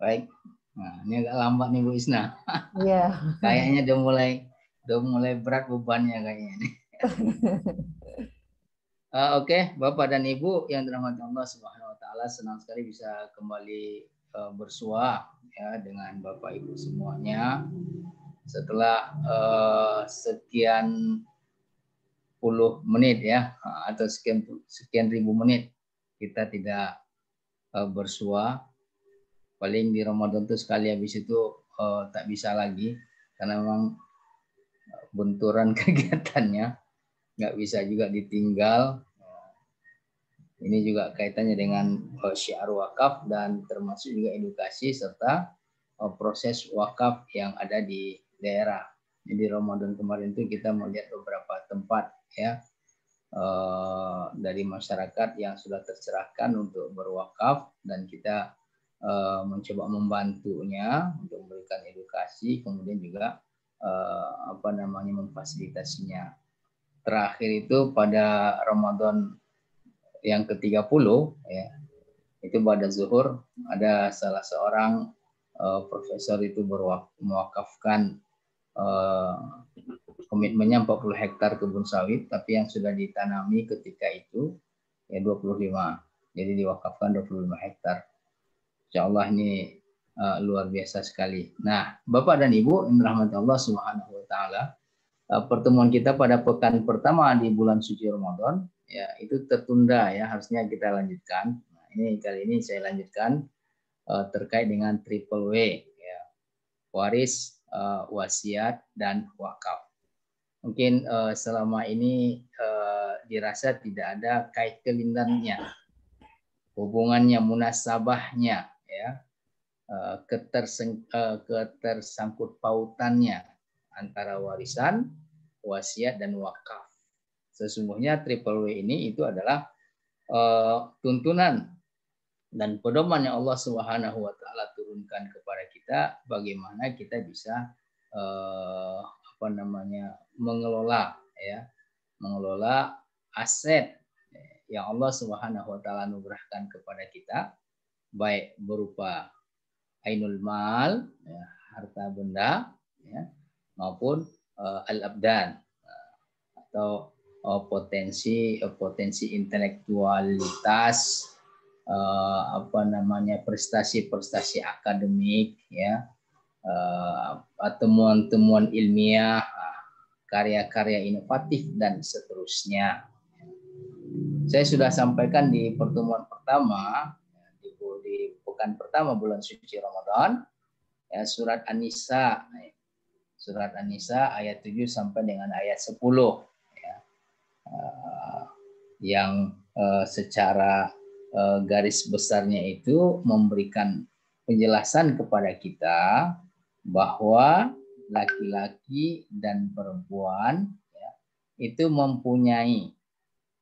Baik. Nah, ini agak lambat nih Bu Isna. Iya. Kayaknya udah mulai berat bebannya kayaknya nih. Oke, Bapak dan Ibu yang dirahmati Allah Subhanahu wa taala, senang sekali bisa kembali bersua ya dengan Bapak Ibu semuanya. Setelah sekian puluh menit ya atau sekian ribu menit kita tidak bersua. Paling di Ramadan tuh sekali habis itu tak bisa lagi karena memang benturan kegiatannya nggak bisa juga ditinggal. Ini juga kaitannya dengan syiar wakaf dan termasuk juga edukasi serta proses wakaf yang ada di daerah. Jadi Ramadan kemarin itu kita melihat beberapa tempat ya dari masyarakat yang sudah tercerahkan untuk berwakaf dan kita mencoba membantunya untuk memberikan edukasi, kemudian juga memfasilitasinya. Terakhir itu pada Ramadan yang ke-30 ya, itu pada zuhur ada salah seorang profesor itu mewakafkan komitmennya 40 hektar kebun sawit, tapi yang sudah ditanami ketika itu ya 25. Jadi diwakafkan 25 hektar. Insya Allah ini luar biasa sekali. Nah, Bapak dan Ibu yang dirahmati Allah Subhanahu wa taala, pertemuan kita pada pekan pertama di bulan suci Ramadan ya itu tertunda ya, harusnya kita lanjutkan. Nah, ini kali ini saya lanjutkan terkait dengan triple W ya. Waris, wasiat dan wakaf. Mungkin selama ini dirasa tidak ada kait kelindannya, hubungannya, munasabahnya ya, ketersangkut pautannya antara warisan, wasiat dan wakaf. Sesungguhnya triple W ini itu adalah tuntunan dan pedoman yang Allah Subhanahu wa taala turunkan kepada kita bagaimana kita bisa mengelola aset yang Allah Subhanahu wa taala anugerahkan kepada kita, baik berupa ainul mal ya, harta benda ya, maupun al-abdan atau potensi intelektualitas, prestasi-prestasi akademik ya, temuan-temuan ilmiah, karya-karya inovatif dan seterusnya. Saya sudah sampaikan di pertemuan pertama di pekan pertama bulan suci Ramadan ya, surat An-Nisa ayat 7 sampai dengan ayat 10 ya, yang secara garis besarnya itu memberikan penjelasan kepada kita bahwa laki-laki dan perempuan ya, itu mempunyai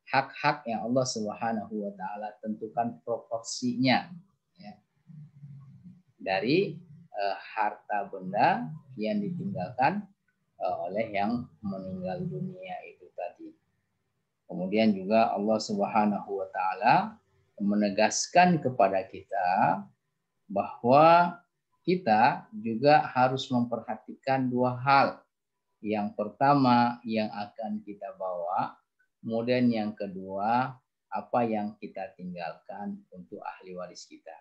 hak-hak yang Allah Subhanahu wa taala tentukan proporsinya ya, dari harta benda yang ditinggalkan oleh yang meninggal dunia itu tadi. Kemudian juga Allah Subhanahu wa taala menegaskan kepada kita bahwa kita juga harus memperhatikan dua hal. Yang pertama yang akan kita bawa, kemudian yang kedua apa yang kita tinggalkan untuk ahli waris kita.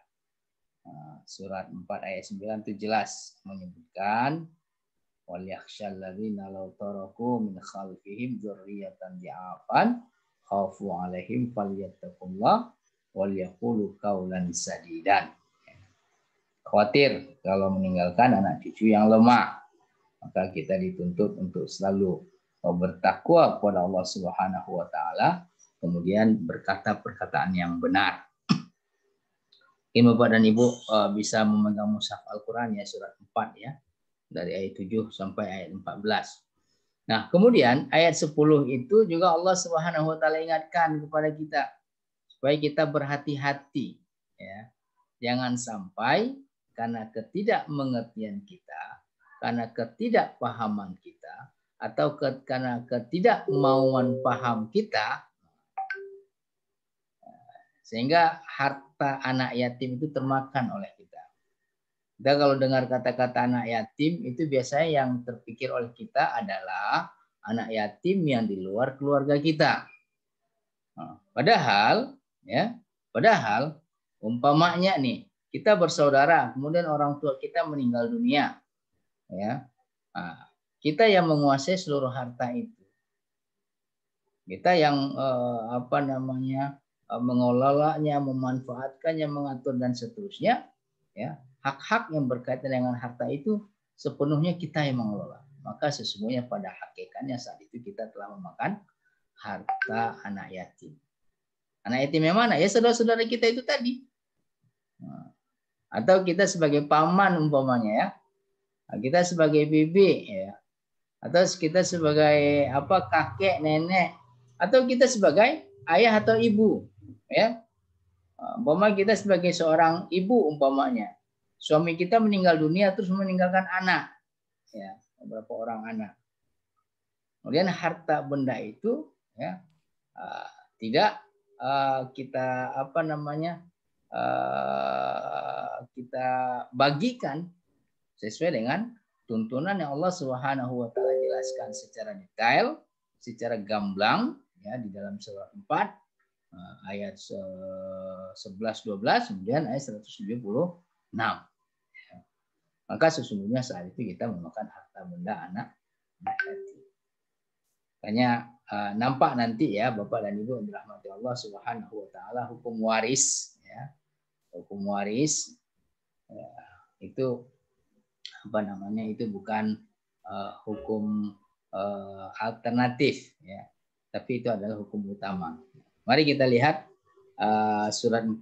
Surat 4 ayat 9 itu jelas menyebutkan wal yakhshal ladzina law taraku min khalfihim dzurriyyatan dha'afan khafu 'alaihim falyattaqullah wal yaqulu qaulan sadidan. Khawatir kalau meninggalkan anak cucu yang lemah, maka kita dituntut untuk selalu bertakwa kepada Allah Subhanahu wa taala, kemudian berkata perkataan yang benar. Ini Bapak dan Ibu bisa memegang mushaf Al-Qur'an ya, surat 4 ya, dari ayat 7 sampai ayat 14. Nah, kemudian ayat 10 itu juga Allah Subhanahu wa taala ingatkan kepada kita supaya kita berhati-hati ya. Jangan sampai karena ketidakmengertian kita, karena ketidakpahaman kita, atau karena ketidakmauan paham kita, sehingga harta anak yatim itu termakan oleh kita. Kita kalau dengar kata-kata anak yatim, itu biasanya yang terpikir oleh kita adalah anak yatim yang di luar keluarga kita. Padahal umpamanya nih, kita bersaudara, kemudian orang tua kita meninggal dunia, ya. Nah, kita yang menguasai seluruh harta itu. Kita yang mengelolanya, memanfaatkannya, mengatur dan seterusnya, ya. Hak-hak yang berkaitan dengan harta itu sepenuhnya kita yang mengelola. Maka sesungguhnya pada hakikatnya saat itu kita telah memakan harta anak yatim. Anak yatim yang mana? Ya saudara-saudara kita itu tadi. Atau kita sebagai paman umpamanya ya. Kita sebagai bibi ya. Atau kita sebagai kakek, nenek, atau kita sebagai ayah atau ibu ya. Umpama kita sebagai seorang ibu umpamanya. Suami kita meninggal dunia terus meninggalkan anak. Ya, beberapa orang anak. Kemudian harta benda itu ya tidak kita kita bagikan sesuai dengan tuntunan yang Allah Subhanahu wa taala jelaskan secara detail, secara gamblang ya di dalam surah 4 ayat 11 12 kemudian ayat 176. Maka sesungguhnya saat itu kita memakan harta benda anak yatim. Makanya nampak nanti ya Bapak dan Ibu yang dirahmati Allah Subhanahu wa taala hukum waris ya. Hukum waris ya, itu itu bukan hukum alternatif ya. Tapi itu adalah hukum utama. Mari kita lihat surat 4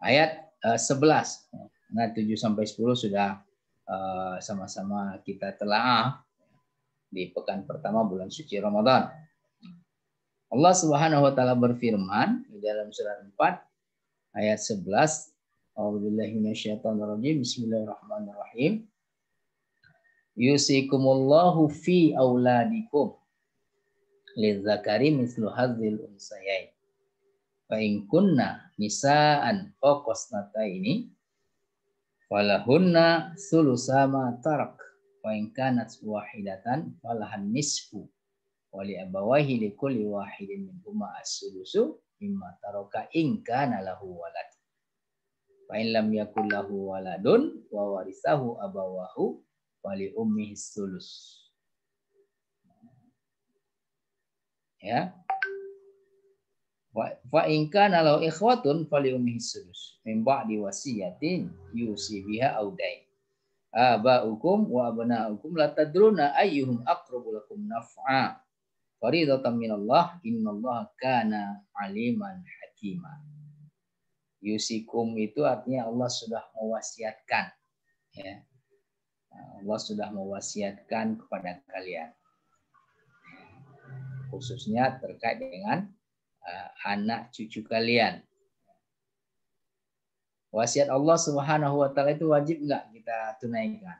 ayat 11. Nah 7 sampai 10 sudah sama-sama kita telaah di pekan pertama bulan suci Ramadan. Allah Subhanahu wa taala berfirman di dalam surat 4 ayat 11, A'udzubillahi minasyaitonirrajim. Bismillahirrahmanirrahim. Yusikumullahu fi auladikum lidzakari mislu hadzil unsayain. Fa in kunna nisaan fawqasnataini falahunna sulusama tarak. Wa in kanat wahidatan falahan nisfu wa li abawayhi likulli wahidin minhuma as-sulusu mimma taraka in kana lahu walad. Fa in lam yakul lahu waladun wa warisahu abawahu wa li ummihi sulus. Ya. Fa in kana lahu ikhwatun fali ummihi sulus min ba'di wasiyatin yusi biha audain. Aba'ukum wa abna'ukum la tadruna ayyuhum aqrabu lakum naf'a. Faridatan minallah innallaha kana aliman hakima. Yusikum itu artinya Allah sudah mewasiatkan ya. Allah sudah mewasiatkan kepada kalian. Khususnya terkait dengan anak cucu kalian. Wasiat Allah Subhanahu wa taala itu wajib enggak kita tunaikan?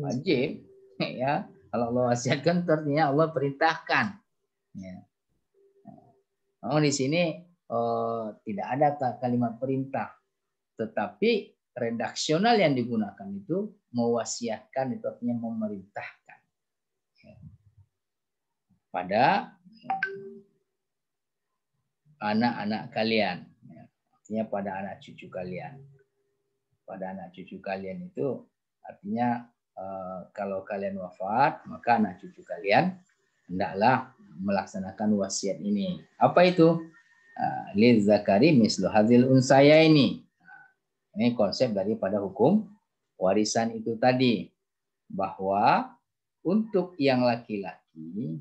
Wajib ya. Kalau Allah wasiatkan artinya Allah perintahkan. Ya. Namun di sini tidak ada kalimat perintah, tetapi redaksional yang digunakan itu mewasiatkan, itu artinya memerintahkan ya. Pada anak-anak kalian. Artinya pada anak cucu kalian. Pada anak cucu kalian itu artinya kalau kalian wafat, maka anak cucu kalian hendaklah melaksanakan wasiat ini. Apa itu? Lil zakari mislu hadzil unsaya ini. Ini konsep daripada hukum warisan itu tadi. Bahwa untuk yang laki-laki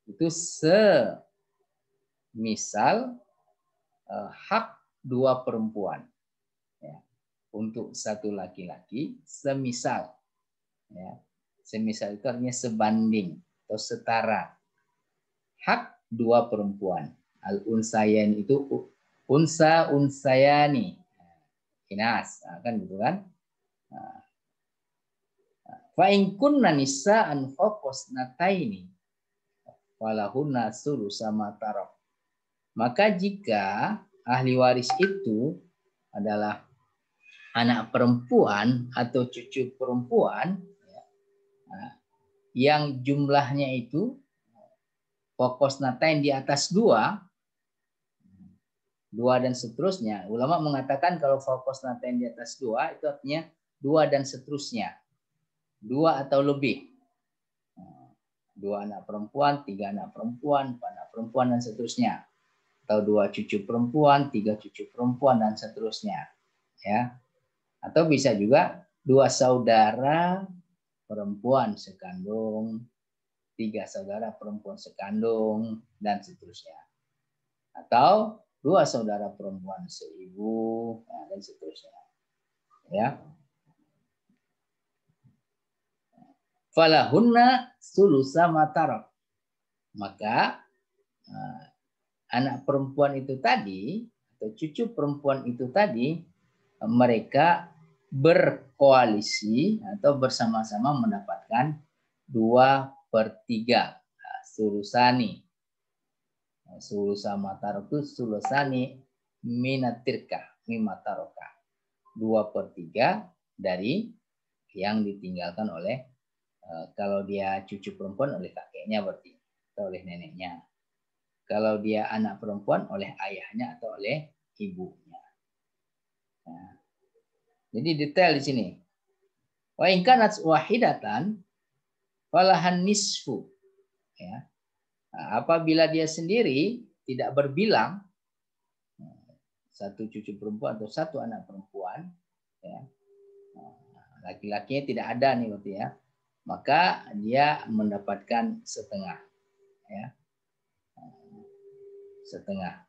itu semisal hak dua perempuan ya. Untuk satu laki-laki semisal ya. Semisal itu artinya sebanding atau setara. Hak dua perempuan. Al-unsayan itu unsa unsayani. Inas, kan gitu kan? Fa in kunna nisa'an faqasnataini walahunna sulusa ma tarak. Maka jika ahli waris itu adalah anak perempuan atau cucu perempuan yang jumlahnya itu faqasnatain di atas dua dan seterusnya. Ulama mengatakan kalau faqasnatain di atas dua itu artinya dua dan seterusnya. Dua atau lebih. Dua anak perempuan, tiga anak perempuan, empat anak perempuan, dan seterusnya. Atau dua cucu perempuan, tiga cucu perempuan, dan seterusnya. Ya. Atau bisa juga dua saudara perempuan sekandung, tiga saudara perempuan sekandung, dan seterusnya. Atau dua saudara perempuan seibu, dan seterusnya. Ya. Falahunna sulusa matarak. Maka anak perempuan itu tadi atau cucu perempuan itu tadi mereka berkoalisi atau bersama-sama mendapatkan 2/3 sulusani. Sulusa matarak itu sulusani minatirka mimataroka. 2/3 dari yang ditinggalkan oleh kalau dia cucu perempuan oleh kakeknya berarti atau oleh neneknya. Kalau dia anak perempuan oleh ayahnya atau oleh ibunya. Nah, jadi detail di sini. Wa in kanat wahidatan falahan nisfu. Ya. Nah, apabila dia sendiri tidak berbilang satu cucu perempuan atau satu anak perempuan, ya, laki-lakinya tidak ada nih berarti ya, maka dia mendapatkan setengah, ya, setengah.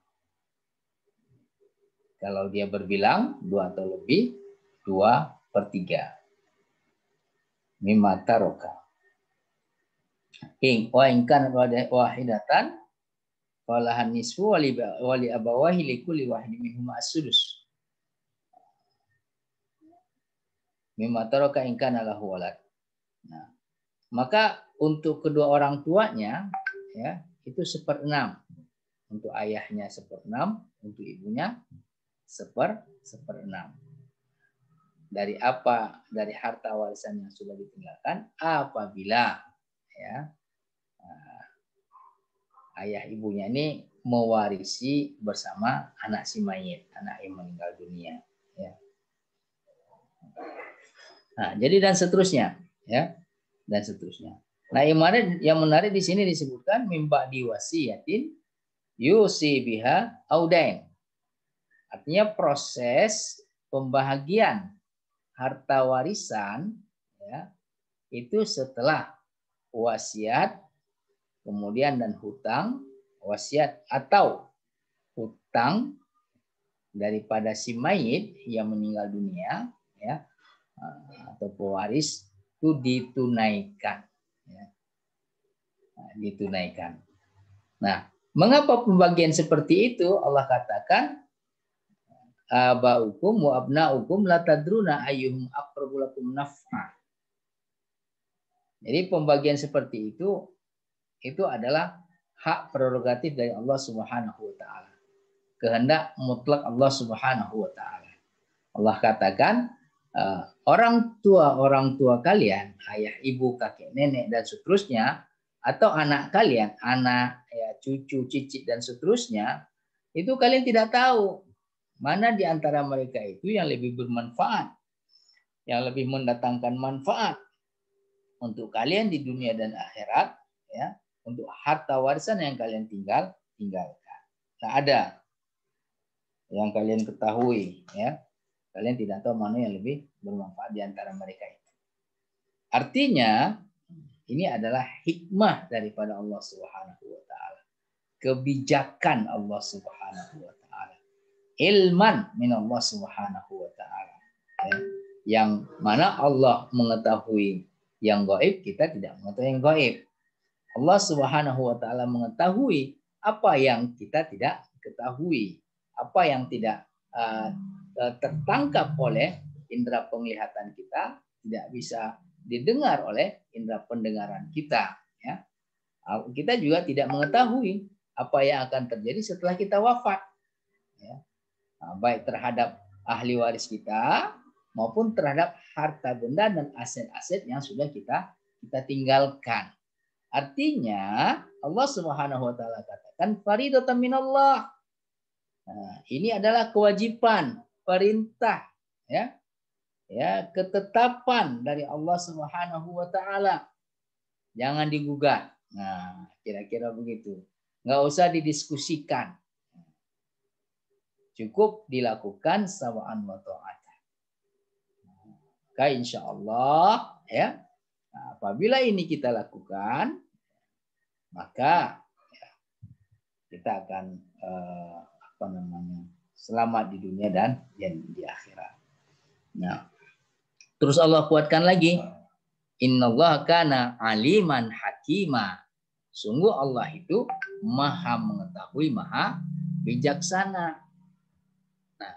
Kalau dia berbilang dua atau lebih, 2/3. Mimma taroka. Wa in kana wahidatan falahan nisfu wali abawahi likulli wahidin minhum as-sudus. Mimma taroka in kana lahu walad. Nah, maka untuk kedua orang tuanya ya itu 1/6. Untuk ayahnya 1/6, untuk ibunya 1/6. Dari apa? Dari harta warisan yang sudah ditinggalkan apabila ya ayah ibunya ini mewarisi bersama anak si mayit, anak yang meninggal dunia. Ya. Nah, jadi dan seterusnya, ya, dan seterusnya. Nah, yang menarik di sini disebutkan mimba diwasiyatin yusi biha audain. Artinya proses pembahagian harta warisan ya itu setelah wasiat kemudian dan hutang, wasiat atau hutang daripada si mayit yang meninggal dunia ya atau pewaris itu ditunaikan ya. Ditunaikan. Nah, mengapa pembagian seperti itu? Allah katakan abaukum wa abnaukum la tadruna ayyuhum aqrabu lakum naf'a. Jadi pembagian seperti itu adalah hak prerogatif dari Allah Subhanahu wa taala. Kehendak mutlak Allah Subhanahu wa taala. Allah katakan orang tua kalian, ayah, ibu, kakek, nenek dan seterusnya atau anak kalian, anak, ya, cucu, cicit dan seterusnya, itu kalian tidak tahu mana di antara mereka itu yang lebih bermanfaat, yang lebih mendatangkan manfaat untuk kalian di dunia dan akhirat, ya, untuk harta warisan yang kalian tinggalkan. Tidak ada yang kalian ketahui, ya. Kalian tidak tahu mana yang lebih bermanfaat di antara mereka itu. Artinya, ini adalah hikmah daripada Allah Subhanahu wa taala. Kebijakan Allah Subhanahu wa taala. Ilman min Allah Subhanahu wa taala. Ya. Yang mana Allah mengetahui yang gaib, kita tidak mengetahui yang gaib. Allah Subhanahu wa taala mengetahui apa yang kita tidak ketahui, apa yang tidak tertangkap oleh indera penglihatan kita, tidak bisa didengar oleh indera pendengaran kita, ya. Kita juga tidak mengetahui apa yang akan terjadi setelah kita wafat, ya. Baik terhadap ahli waris kita maupun terhadap harta benda dan aset-aset yang sudah kita tinggalkan. Artinya Allah Subhanahu wa taala katakan faridatan minallah. Nah, ini adalah kewajiban, perintah, ya. Ya, ketetapan dari Allah Subhanahu wa taala. Jangan digugat. Nah, kira-kira begitu. Nggak usah didiskusikan. Cukup dilakukan sawa'an wa ta'atan. Maka insya Allah, ya, nah, apabila ini kita lakukan, maka ya, kita akan selamat di dunia dan di akhirat. Nah, terus Allah kuatkan lagi, innallaha kana aliman hakima. Sungguh Allah itu maha mengetahui, maha bijaksana. Nah,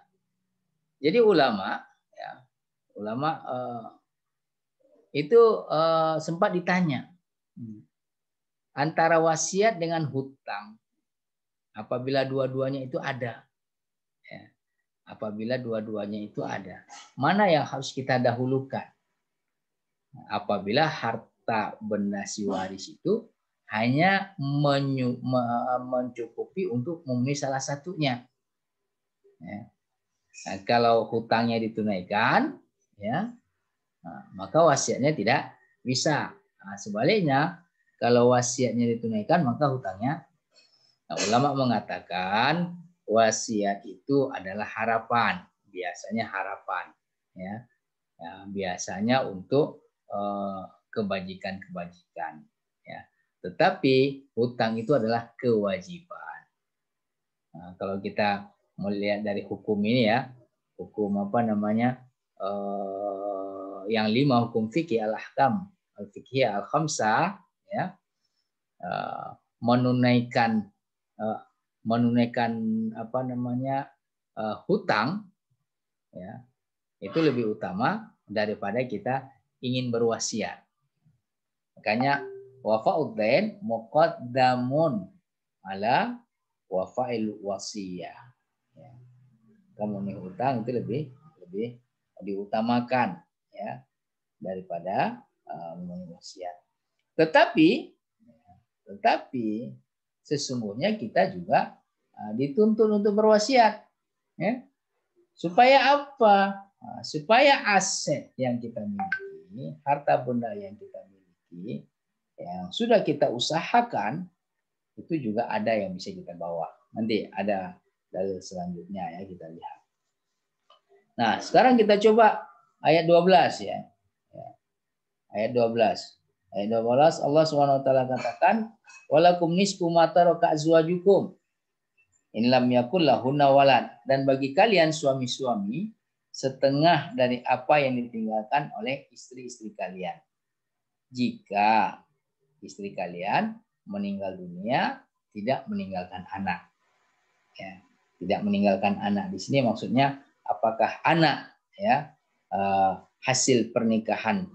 jadi ulama, ya, itu sempat ditanya antara wasiat dengan hutang, apabila dua-duanya itu ada, ya, apabila dua-duanya itu ada, mana yang harus kita dahulukan? Apabila harta benda si waris itu hanya mencukupi untuk memenuhi salah satunya, ya. Nah, kalau hutangnya ditunaikan, ya, nah, maka wasiatnya tidak bisa. Nah, sebaliknya, kalau wasiatnya ditunaikan, maka hutangnya. Nah, ulama mengatakan wasiat itu adalah harapan, biasanya harapan, ya, ya, biasanya untuk kebajikan-kebajikan, ya. Tetapi hutang itu adalah kewajiban. Nah, kalau kita melihat dari hukum ini, ya, hukum yang 5 hukum fikih al-ahkam al-fiqhiyah al-khamsah, ya, menunaikan hutang, ya, itu lebih utama daripada kita ingin berwasiat. Makanya wafa'ud dain muqaddamun ala wafa'il wasiyah, ya. Memenuhi hutang itu lebih diutamakan, ya, daripada memenuhi wasiat. Tetapi sesungguhnya kita juga dituntun untuk berwasiat, ya. Supaya apa? Supaya aset yang kita miliki, harta benda yang kita miliki, yang sudah kita usahakan, itu juga ada yang bisa kita bawa. Nanti ada dalil selanjutnya, ya, kita lihat. Nah, sekarang kita coba ayat 12, ya. Ayat 12. Ayat 12 Allah SWT katakan, walakum nisfu ma taraka azwajukum in lam yakul lahunna walad. Dan bagi kalian suami-suami setengah dari apa yang ditinggalkan oleh istri-istri kalian, jika istri kalian meninggal dunia tidak meninggalkan anak, ya. Tidak meninggalkan anak di sini maksudnya apakah anak, ya, hasil pernikahan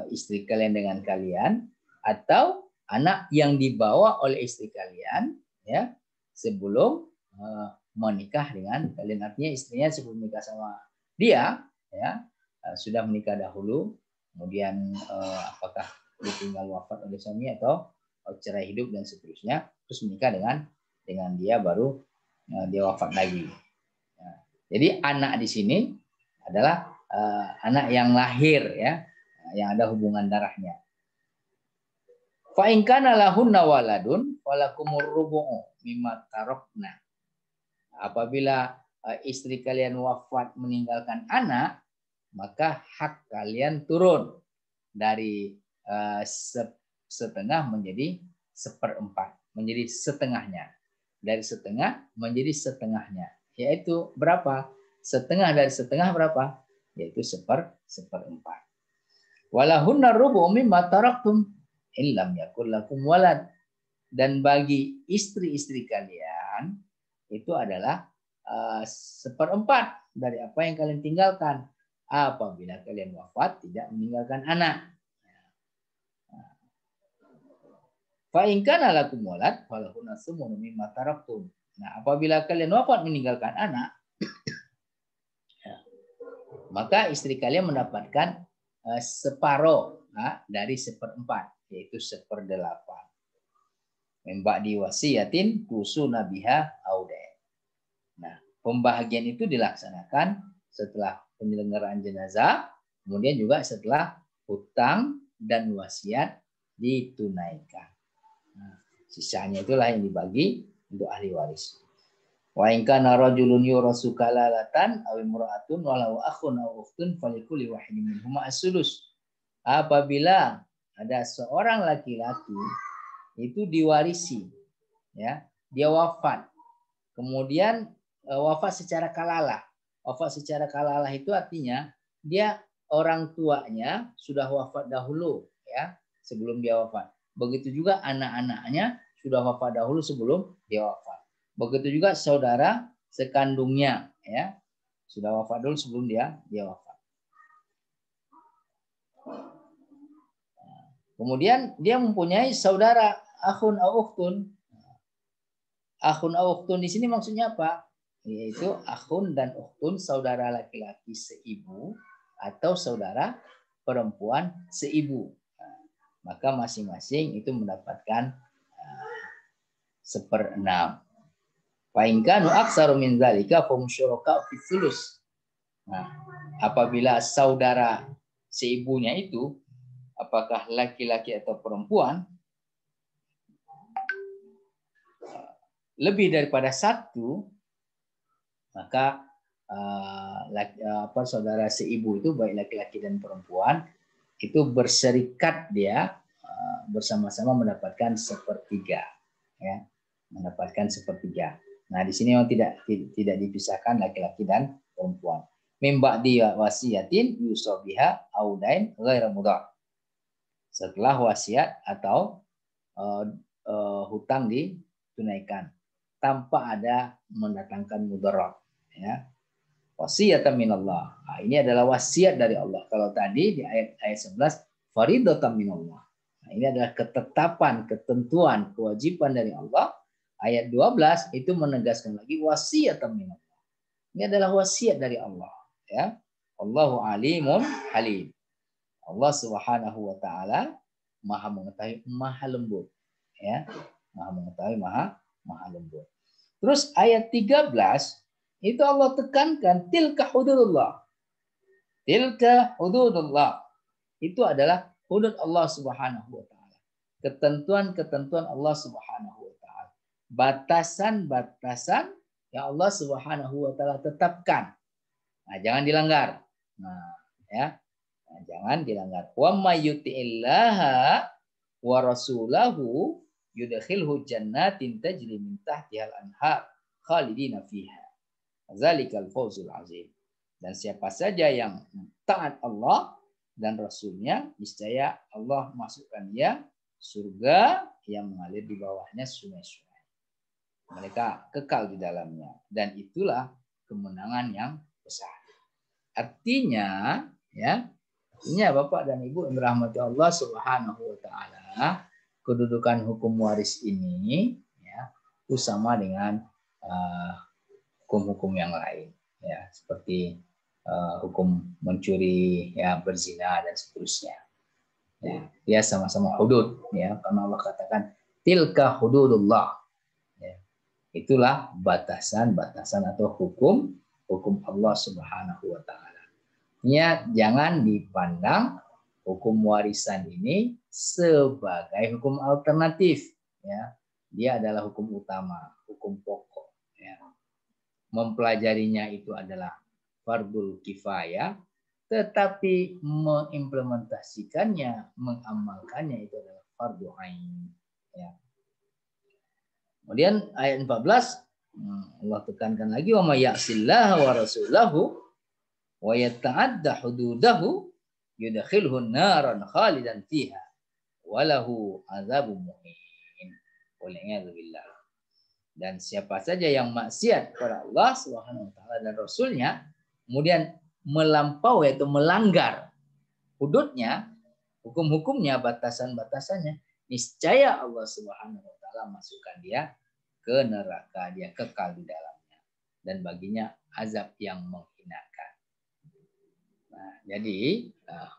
istri kalian dengan kalian, atau anak yang dibawa oleh istri kalian, ya, sebelum menikah dengan kalian. Artinya istrinya sebelum menikah sama dia, ya, sudah menikah dahulu, kemudian apakah ditinggal wafat oleh suami atau cerai hidup dan seterusnya, terus menikah dengan dia, baru dia wafat lagi. Ya. Jadi anak di sini adalah anak yang lahir, ya, yang ada hubungan darahnya. Fa in kana lahunna waladun walakumur rubu'u mimma tarakna. Apabila istri kalian wafat meninggalkan anak, maka hak kalian turun dari setengah menjadi seperempat, menjadi setengahnya. Dari setengah menjadi setengahnya. Yaitu berapa? Setengah dari setengah berapa? Yaitu seperempat. Walahunna rubu' mimma taraktum illam yakul lakum walad. Dan bagi istri-istri kalian itu adalah seperempat dari apa yang kalian tinggalkan apabila kalian wafat tidak meninggalkan anak. Fa in kana lakum walad falahunna sumunu mimma taraktum. Nah, apabila kalian wafat meninggalkan anak, maka istri kalian mendapatkan separuh dari seperempat, yaitu 1/8. Memba'di wasiyatin tusuna biha audain. Nah, pembahagian itu dilaksanakan setelah penyelenggaraan jenazah, kemudian juga setelah hutang dan wasiat ditunaikan. Nah, sisanya itulah yang dibagi untuk ahli waris. Wa in kana rajulun yurasu kalalatan aw imra'atun walau akhun aw ukhtun falikulli wahidin minhum as-sulus. Apabila ada seorang laki-laki itu diwarisi, ya, dia wafat, kemudian wafat secara kalalah. Wafat secara kalalah itu artinya dia orang tuanya sudah wafat dahulu, ya, sebelum dia wafat. Begitu juga anak-anaknya sudah wafat dahulu sebelum dia wafat. Begitu juga saudara sekandungnya, ya, sudah wafat dulu sebelum dia wafat. Kemudian dia mempunyai saudara akhun au ukhtun. Akhun au ukhtun di sini maksudnya apa? Yaitu akhun dan ukhtun, saudara laki-laki seibu atau saudara perempuan seibu. Maka masing-masing itu mendapatkan 1/6. Fa in kanu aktsaru min dzalika fa musyaraka fi thuluts. Nah, apabila saudara seibunya itu apakah laki-laki atau perempuan lebih daripada 1, maka saudara seibu itu baik laki-laki dan perempuan itu berserikat, dia bersama-sama mendapatkan 1/3, ya, mendapatkan 1/3. Nah, di sini memang tidak dipisahkan laki-laki dan perempuan. Mim ba'di wasiyatin yusabiha audain ghairu mudhar. Setelah wasiat atau hutang ditunaikan tanpa ada mendatangkan mudarat, ya. Wasiyatan minallah. Nah, ini adalah wasiat dari Allah. Kalau tadi di ayat 11 faridatan minallah. Nah, ini adalah ketetapan, ketentuan, kewajiban dari Allah. Ayat 12 itu menegaskan lagi wasiatan minallah. Ini adalah wasiat dari Allah, ya. Allahu alimun halim. Allah Subhanahu wa taala Maha mengetahui, Maha lembut, ya. Maha mengetahui, Maha lembut. Terus ayat 13 itu Allah tekankan tilka hududullah. Tilka hududullah. Itu adalah hudud Allah Subhanahu wa taala. Ketentuan-ketentuan Allah Subhanahu wa taala. Batasan-batasan yang Allah Subhanahu wa taala tetapkan. Nah, jangan dilanggar. Nah, ya. Nah, jangan dilanggar. Wa may yuti'illaha wa rasulahu yudkhilhu jannatin tajri min tahtihal anhar khalidina fiha. Zalikal fawzul azim. Dan siapa saja yang taat Allah dan Rasulnya, niscaya Allah masukkan dia surga yang mengalir di bawahnya sungai-sungai. Mereka kekal di dalamnya. Dan itulah kemenangan yang besar. Artinya, ya, ini ya Bapak dan Ibu yang dirahmati Allah Subhanahu wa taala, kedudukan hukum waris ini, ya, itu sama dengan hukum-hukum yang lain, ya, seperti hukum mencuri, ya, berzina dan seterusnya. Ya, dia sama-sama hudud, ya, karena Allah katakan tilka hududullah. Ya, itulah batasan-batasan atau hukum Allah Subhanahu wa taala. Ya, jangan dipandang hukum warisan ini sebagai hukum alternatif, ya. Dia adalah hukum utama, hukum pokok, ya. Mempelajarinya itu adalah fardul kifayah, tetapi mengimplementasikannya, mengamalkannya itu adalah fardu ain, ya. Kemudian ayat 14 Allah tekankan lagi wa may ya'sillaha wa rasulahu wa yata'adda hududahu yudkhilhun naran khalidan fiha walahu azabun muhin. Waliyadzubillah. Dan siapa saja yang maksiat kepada Allah Subhanahu wa taala dan Rasulnya, kemudian melampaui atau melanggar hududnya, hukum-hukumnya, batasan-batasannya, niscaya Allah Subhanahu wa taala masukkan dia ke neraka, dia kekal di dalamnya, dan baginya azab yang menghinakan. Nah, jadi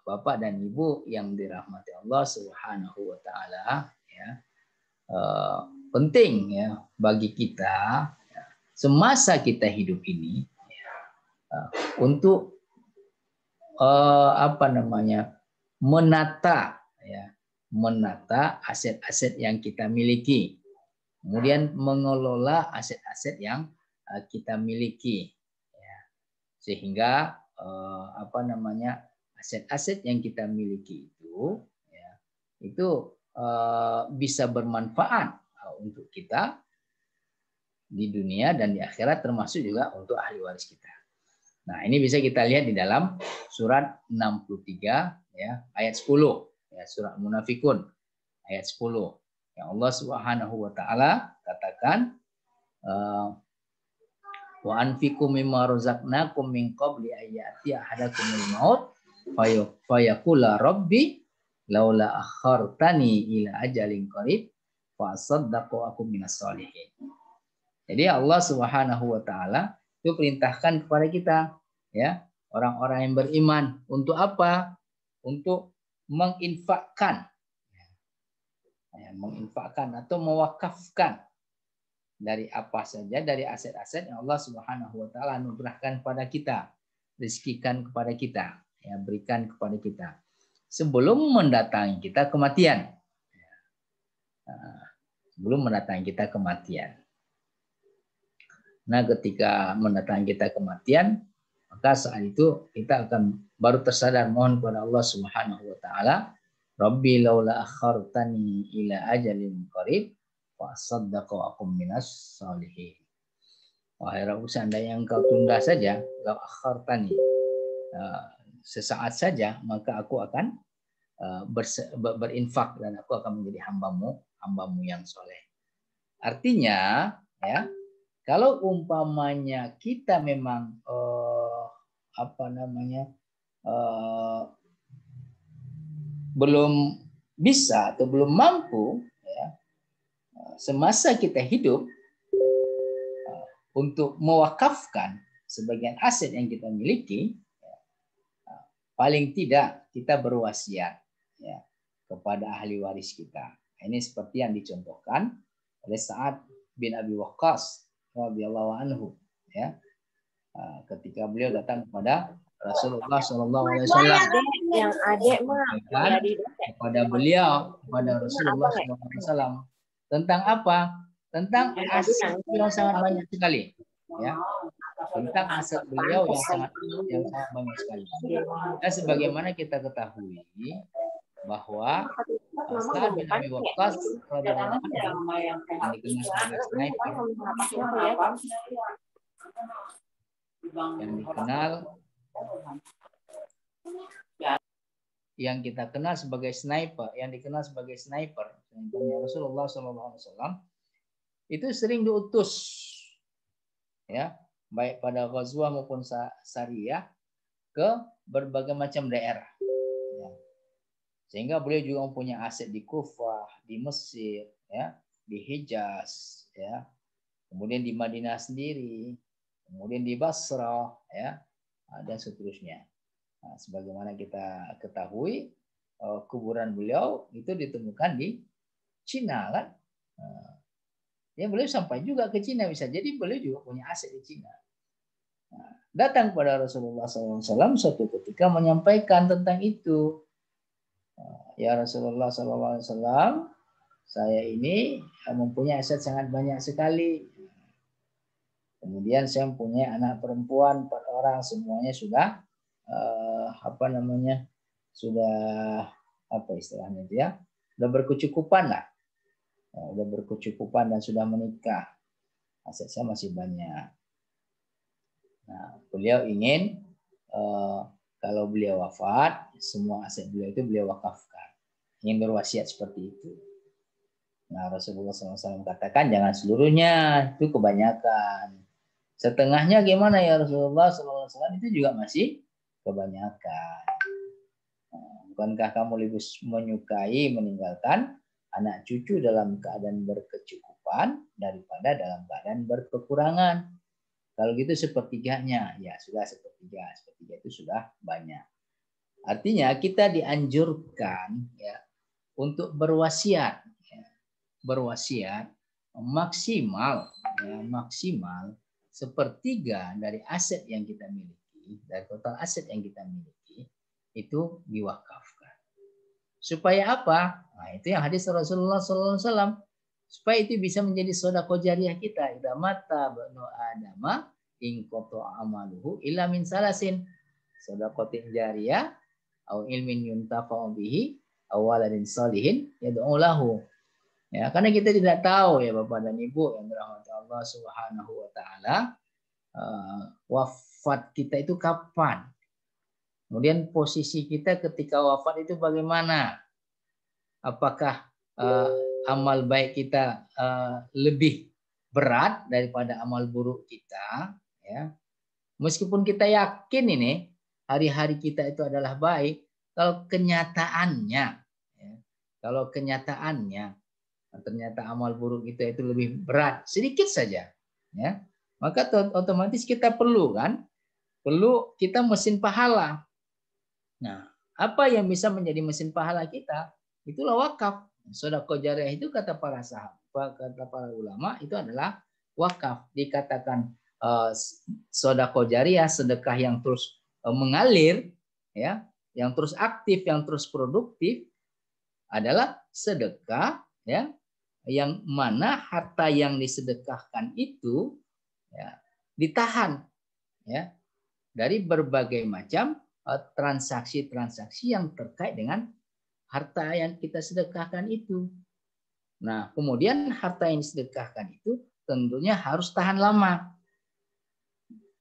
Bapak dan Ibu yang dirahmati Allah Subhanahu wa taala, ya, penting ya bagi kita ya, semasa kita hidup ini ya, untuk menata ya, menata aset-aset yang kita miliki, kemudian mengelola aset-aset yang kita miliki ya, sehingga aset-aset yang kita miliki itu ya, itu bisa bermanfaat untuk kita di dunia dan di akhirat, termasuk juga untuk ahli waris kita. Nah, ini bisa kita lihat di dalam surat 63 ya, ayat 10 ya, surat Munafikun ayat 10. Yang Allah Subhanahu wa taala katakan wa anfiqu mimma razaqnakum min qabli ayati ahadakumul maut fayaqula rabbi laula akhartani ila ajalin qarib fa asaddaqu akum minas solihin. Jadi Allah Subhanahu wa taala itu perintahkan kepada kita ya, orang-orang yang beriman untuk apa? Untuk menginfakkan ya, menginfakkan atau mewakafkan dari apa saja, dari aset-aset yang Allah Subhanahu wa taala anugerahkan kepada kita, rezekikan kepada kita, ya, berikan kepada kita sebelum mendatangi kita kematian. Sebelum mendatangi kita kematian. Nah, ketika mendatangi kita kematian, maka saat itu kita akan baru tersadar mohon kepada Allah Subhanahu wa taala, Rabbi laula akhartani ila ajalin qarib wa saddaqu akum minas solihin. Wahai Rabb, seandainya engkau tunda saja, lau akhartani, sesaat saja, maka aku akan berinfak dan aku akan menjadi hambamu yang soleh. Artinya ya, kalau umpamanya kita memang belum bisa atau belum mampu ya, semasa kita hidup untuk mewakafkan sebagian aset yang kita miliki, ya, paling tidak kita berwasiat ya, kepada ahli waris kita. Ini seperti yang dicontohkan oleh Sa'ad bin Abi Waqqas radhiyallahu anhu ya, ketika beliau datang kepada Rasulullah SAW yang adik mah kepada beliau, kepada Rasulullah SAW tentang apa? Tentang aset yang sangat banyak sekali ya, tentang aset beliau yang sangat banyak sekali. Dan sebagaimana kita ketahui bahwa Sa'ad bin Abi Waqqas radhiyallahu anhu yang dikenal sebagai sniper, yang kita kenal sebagai sniper, Rasulullah SAW itu sering diutus ya, baik pada ghazwah maupun sariyah ke berbagai macam daerah ya. Sehingga beliau juga mempunyai aset di Kufah, di Mesir ya, di Hijaz ya, kemudian di Madinah sendiri, kemudian di Basrah ya, dan seterusnya. Nah, sebagaimana kita ketahui, kuburan beliau itu ditemukan di Cina kan. Ya, beliau sampai juga ke Cina, bisa jadi beliau juga punya aset di Cina. Nah, datang kepada Rasulullah SAW suatu ketika menyampaikan tentang itu. Ya Rasulullah SAW, saya ini mempunyai aset sangat banyak sekali. Kemudian saya mempunyai anak perempuan 4 orang, semuanya sudah sudah berkecukupan lah, sudah berkecukupan dan sudah menikah. Aset saya masih banyak. Nah, beliau ingin kalau beliau wafat, semua aset beliau itu beliau wakafkan. Ingin berwasiat seperti itu. Nah, Rasulullah SAW katakan jangan seluruhnya, itu kebanyakan. Setengahnya gimana ya Rasulullah SAW, itu juga masih kebanyakan. Nah, bukankah kamu lebih menyukai meninggalkan anak cucu dalam keadaan berkecukupan daripada dalam keadaan berkekurangan? Kalau gitu sepertiganya, ya sudah sepertiga itu sudah banyak. Artinya kita dianjurkan ya untuk berwasiat, ya, berwasiat maksimal sepertiga dari aset yang kita miliki, dari total aset yang kita miliki itu diwakafkan. Supaya apa? Nah, itu yang hadis Rasulullah SAW. Supaya itu bisa menjadi sedekah jariah kita. Idza mata banu adama in qata amaluhu illa min salasin. Sedekatin jariyah au ilmin yuntafa'u bihi aw waladin salihin yad'u lahu. Ya, karena kita tidak tahu ya Bapak dan Ibu yang dirahmati Allah Subhanahu wa taala, wafat kita itu kapan? Kemudian posisi kita ketika wafat itu bagaimana? Apakah amal baik kita lebih berat daripada amal buruk kita? Ya. Meskipun kita yakin ini hari-hari kita itu adalah baik, kalau kenyataannya, ya, ternyata amal buruk kita itu lebih berat sedikit saja, ya, maka otomatis kita perlu kita mesin pahala. Nah, apa yang bisa menjadi mesin pahala kita? Itulah wakaf. Sedekah jariah itu kata para sahabat, kata para ulama itu adalah wakaf. Dikatakan sedekah jariah, sedekah yang terus mengalir, ya, yang terus aktif, yang terus produktif adalah sedekah, ya, yang mana harta yang disedekahkan itu ya, ditahan, ya, dari berbagai macam transaksi-transaksi yang terkait dengan harta yang kita sedekahkan itu. Nah, kemudian harta yang disedekahkan itu tentunya harus tahan lama.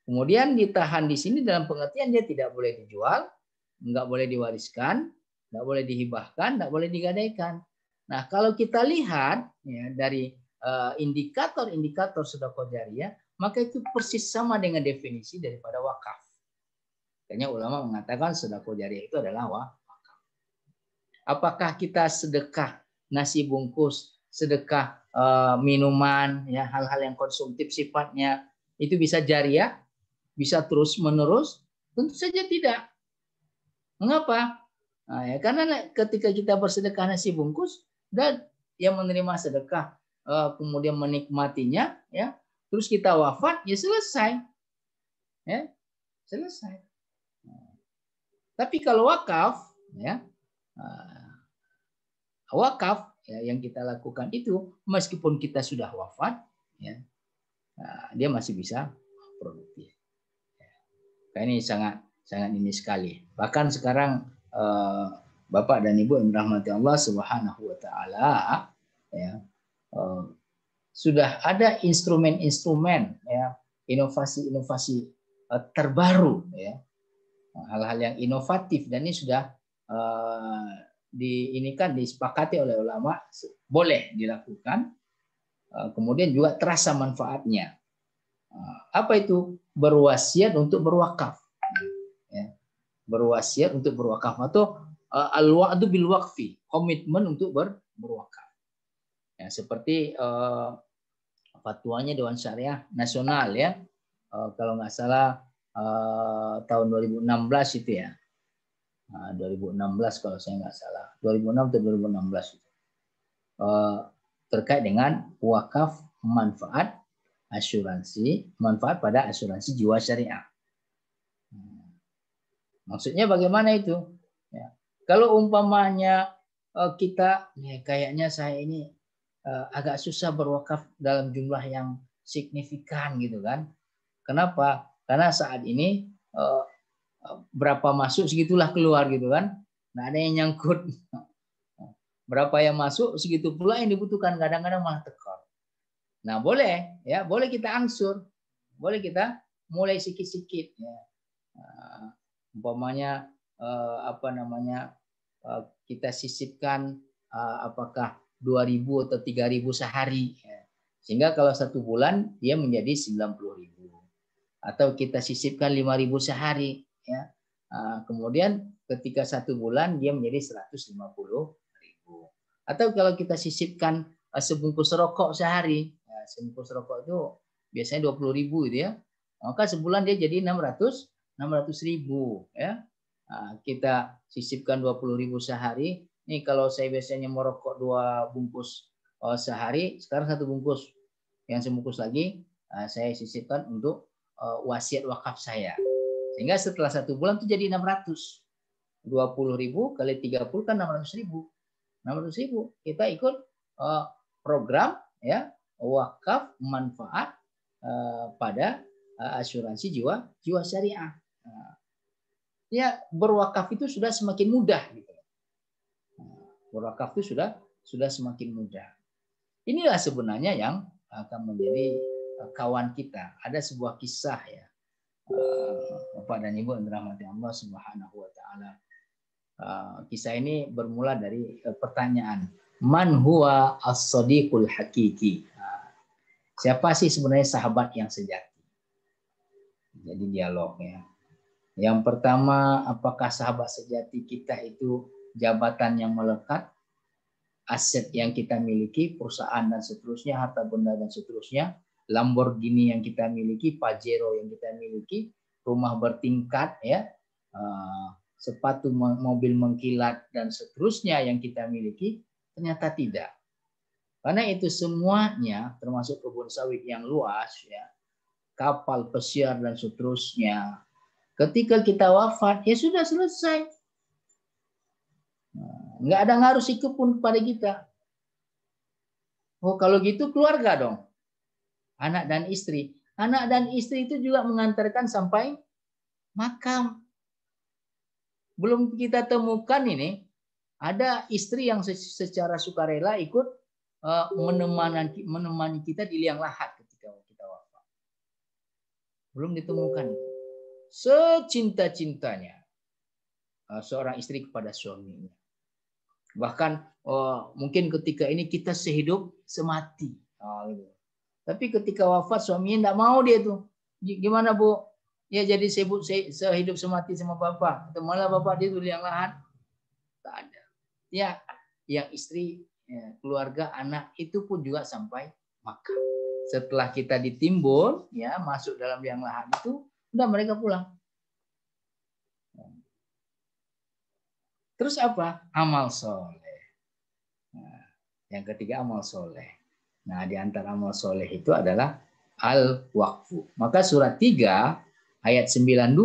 Kemudian ditahan di sini dalam pengertian dia tidak boleh dijual, nggak boleh diwariskan, nggak boleh dihibahkan, nggak boleh digadaikan. Nah, kalau kita lihat ya, dari indikator-indikator sedekah jariah, maka itu persis sama dengan definisi daripada wakaf. Makanya ulama mengatakan sedekah jariah itu adalah wakaf. Apakah kita sedekah nasi bungkus, sedekah minuman, ya hal-hal yang konsumtif sifatnya itu bisa jariah, bisa terus menerus? Tentu saja tidak. Mengapa? Nah, ya, karena ketika kita bersedekah nasi bungkus dan yang menerima sedekah kemudian menikmatinya, ya terus kita wafat, ya selesai, ya selesai. Tapi kalau wakaf, ya wakaf ya, yang kita lakukan itu meskipun kita sudah wafat, ya dia masih bisa produktif. Ya, ini sangat ini sekali. Bahkan sekarang Bapak dan Ibu yang dirahmati Allah Subhanahu wa taala, ya sudah ada instrumen-instrumen, ya inovasi-inovasi terbaru, ya hal-hal yang inovatif, dan ini sudah disepakati oleh ulama boleh dilakukan, kemudian juga terasa manfaatnya. Apa itu? Berwasiat untuk berwakaf, ya. Berwasiat untuk berwakaf atau al-wa'du bil waqfi, komitmen untuk berwakaf, ya, seperti fatwanya Dewan Syariah Nasional, ya, kalau nggak salah tahun 2016 itu, ya. 2016 kalau saya nggak salah, 2006 atau 2016 itu. Terkait dengan wakaf manfaat pada asuransi jiwa syariah. Maksudnya bagaimana itu? Ya. Kalau umpamanya kita, ya, kayaknya saya ini agak susah berwakaf dalam jumlah yang signifikan gitu kan. Kenapa? Karena saat ini berapa masuk segitulah keluar gitu kan. Nah, ada yang nyangkut. Berapa yang masuk segitu pula yang dibutuhkan, kadang-kadang malah tekor. Nah, boleh, ya, boleh kita angsur. Boleh kita mulai sikit-sikit, ya. Umpamanya kita sisipkan apakah 2.000 atau 3.000 sehari. Sehingga kalau 1 bulan dia menjadi 90.000. Atau kita sisipkan 5.000 sehari. Ya. Kemudian ketika 1 bulan dia menjadi 150.000. Atau kalau kita sisipkan sebungkus rokok sehari. Ya, sebungkus rokok itu biasanya 20.000 gitu ya. Maka sebulan dia jadi 600.000 ya. Kita sisipkan 20.000 sehari. Nih kalau saya biasanya merokok 2 bungkus sehari, sekarang 1 bungkus. Yang sebungkus lagi saya sisipkan untuk wasiat wakaf saya. Sehingga setelah 1 bulan itu jadi 600. 20.000 kali 30 kan 600.000. 600.000 kita ikut program ya wakaf manfaat pada asuransi jiwa syariah. Ya berwakaf itu sudah semakin mudah gitu. Berwakaf itu sudah semakin mudah. Inilah sebenarnya yang akan menjadi kawan kita. Ada sebuah kisah ya, Bapak dan Ibu yang dirahmati Allah Subhanahu wa taala. Kisah ini bermula dari pertanyaan, man huwa as-sadiqul hakiki? Siapa sih sebenarnya sahabat yang sejati? Jadi dialognya. Yang pertama, apakah sahabat sejati kita itu jabatan yang melekat, aset yang kita miliki, perusahaan dan seterusnya, harta benda dan seterusnya, Lamborghini yang kita miliki, Pajero yang kita miliki, rumah bertingkat, ya, sepatu mobil mengkilat dan seterusnya yang kita miliki, ternyata tidak. Karena itu semuanya, termasuk kebun sawit yang luas, ya, kapal pesiar dan seterusnya, ketika kita wafat, ya sudah selesai. Nggak ada ngaruh sikap pun kepada kita. Oh kalau gitu keluarga dong. Anak dan istri. Anak dan istri itu juga mengantarkan sampai makam. Belum kita temukan ini, ada istri yang secara sukarela ikut menemani kita di liang lahat ketika kita wafat. Belum ditemukan. Secinta-cintanya seorang istri kepada suaminya. Bahkan mungkin ketika ini kita sehidup semati. Gitu. Tapi ketika wafat suaminya tidak mau dia tuh. Gimana Bu? Ya jadi sehidup semati sama bapak. Atau malah bapak dia tuh yang lahat. Tak ada. Ya, yang istri, ya, keluarga, anak itu pun juga sampai makam. Setelah kita ditimbun, ya masuk dalam liang lahat itu, udah mereka pulang. Terus apa? Amal soleh. Nah, yang ketiga amal soleh. Nah, di antara amal soleh itu adalah al-waqfu. Maka surat 3 ayat 92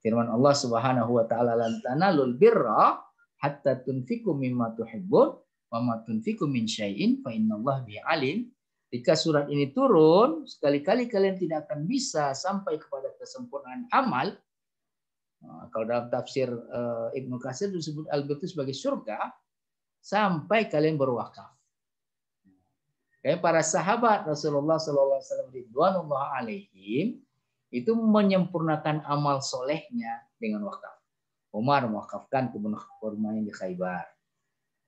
firman Allah Subhanahu wa taala, lan tanalul birra hatta tunfiqu mimma tuhibbun wa ma tunfiqu min syai'in fa innallaha bihi alim. Jika surat ini turun, sekali-kali kalian tidak akan bisa sampai kepada kesempurnaan amal. Kalau dalam tafsir Ibnu Katsir disebut al-baitu sebagai surga, sampai kalian berwakaf. Kayak para sahabat Rasulullah SAW ridwanullah alaihim itu menyempurnakan amal solehnya dengan wakaf. Umar mewakafkan kebun kurma di Khaybar.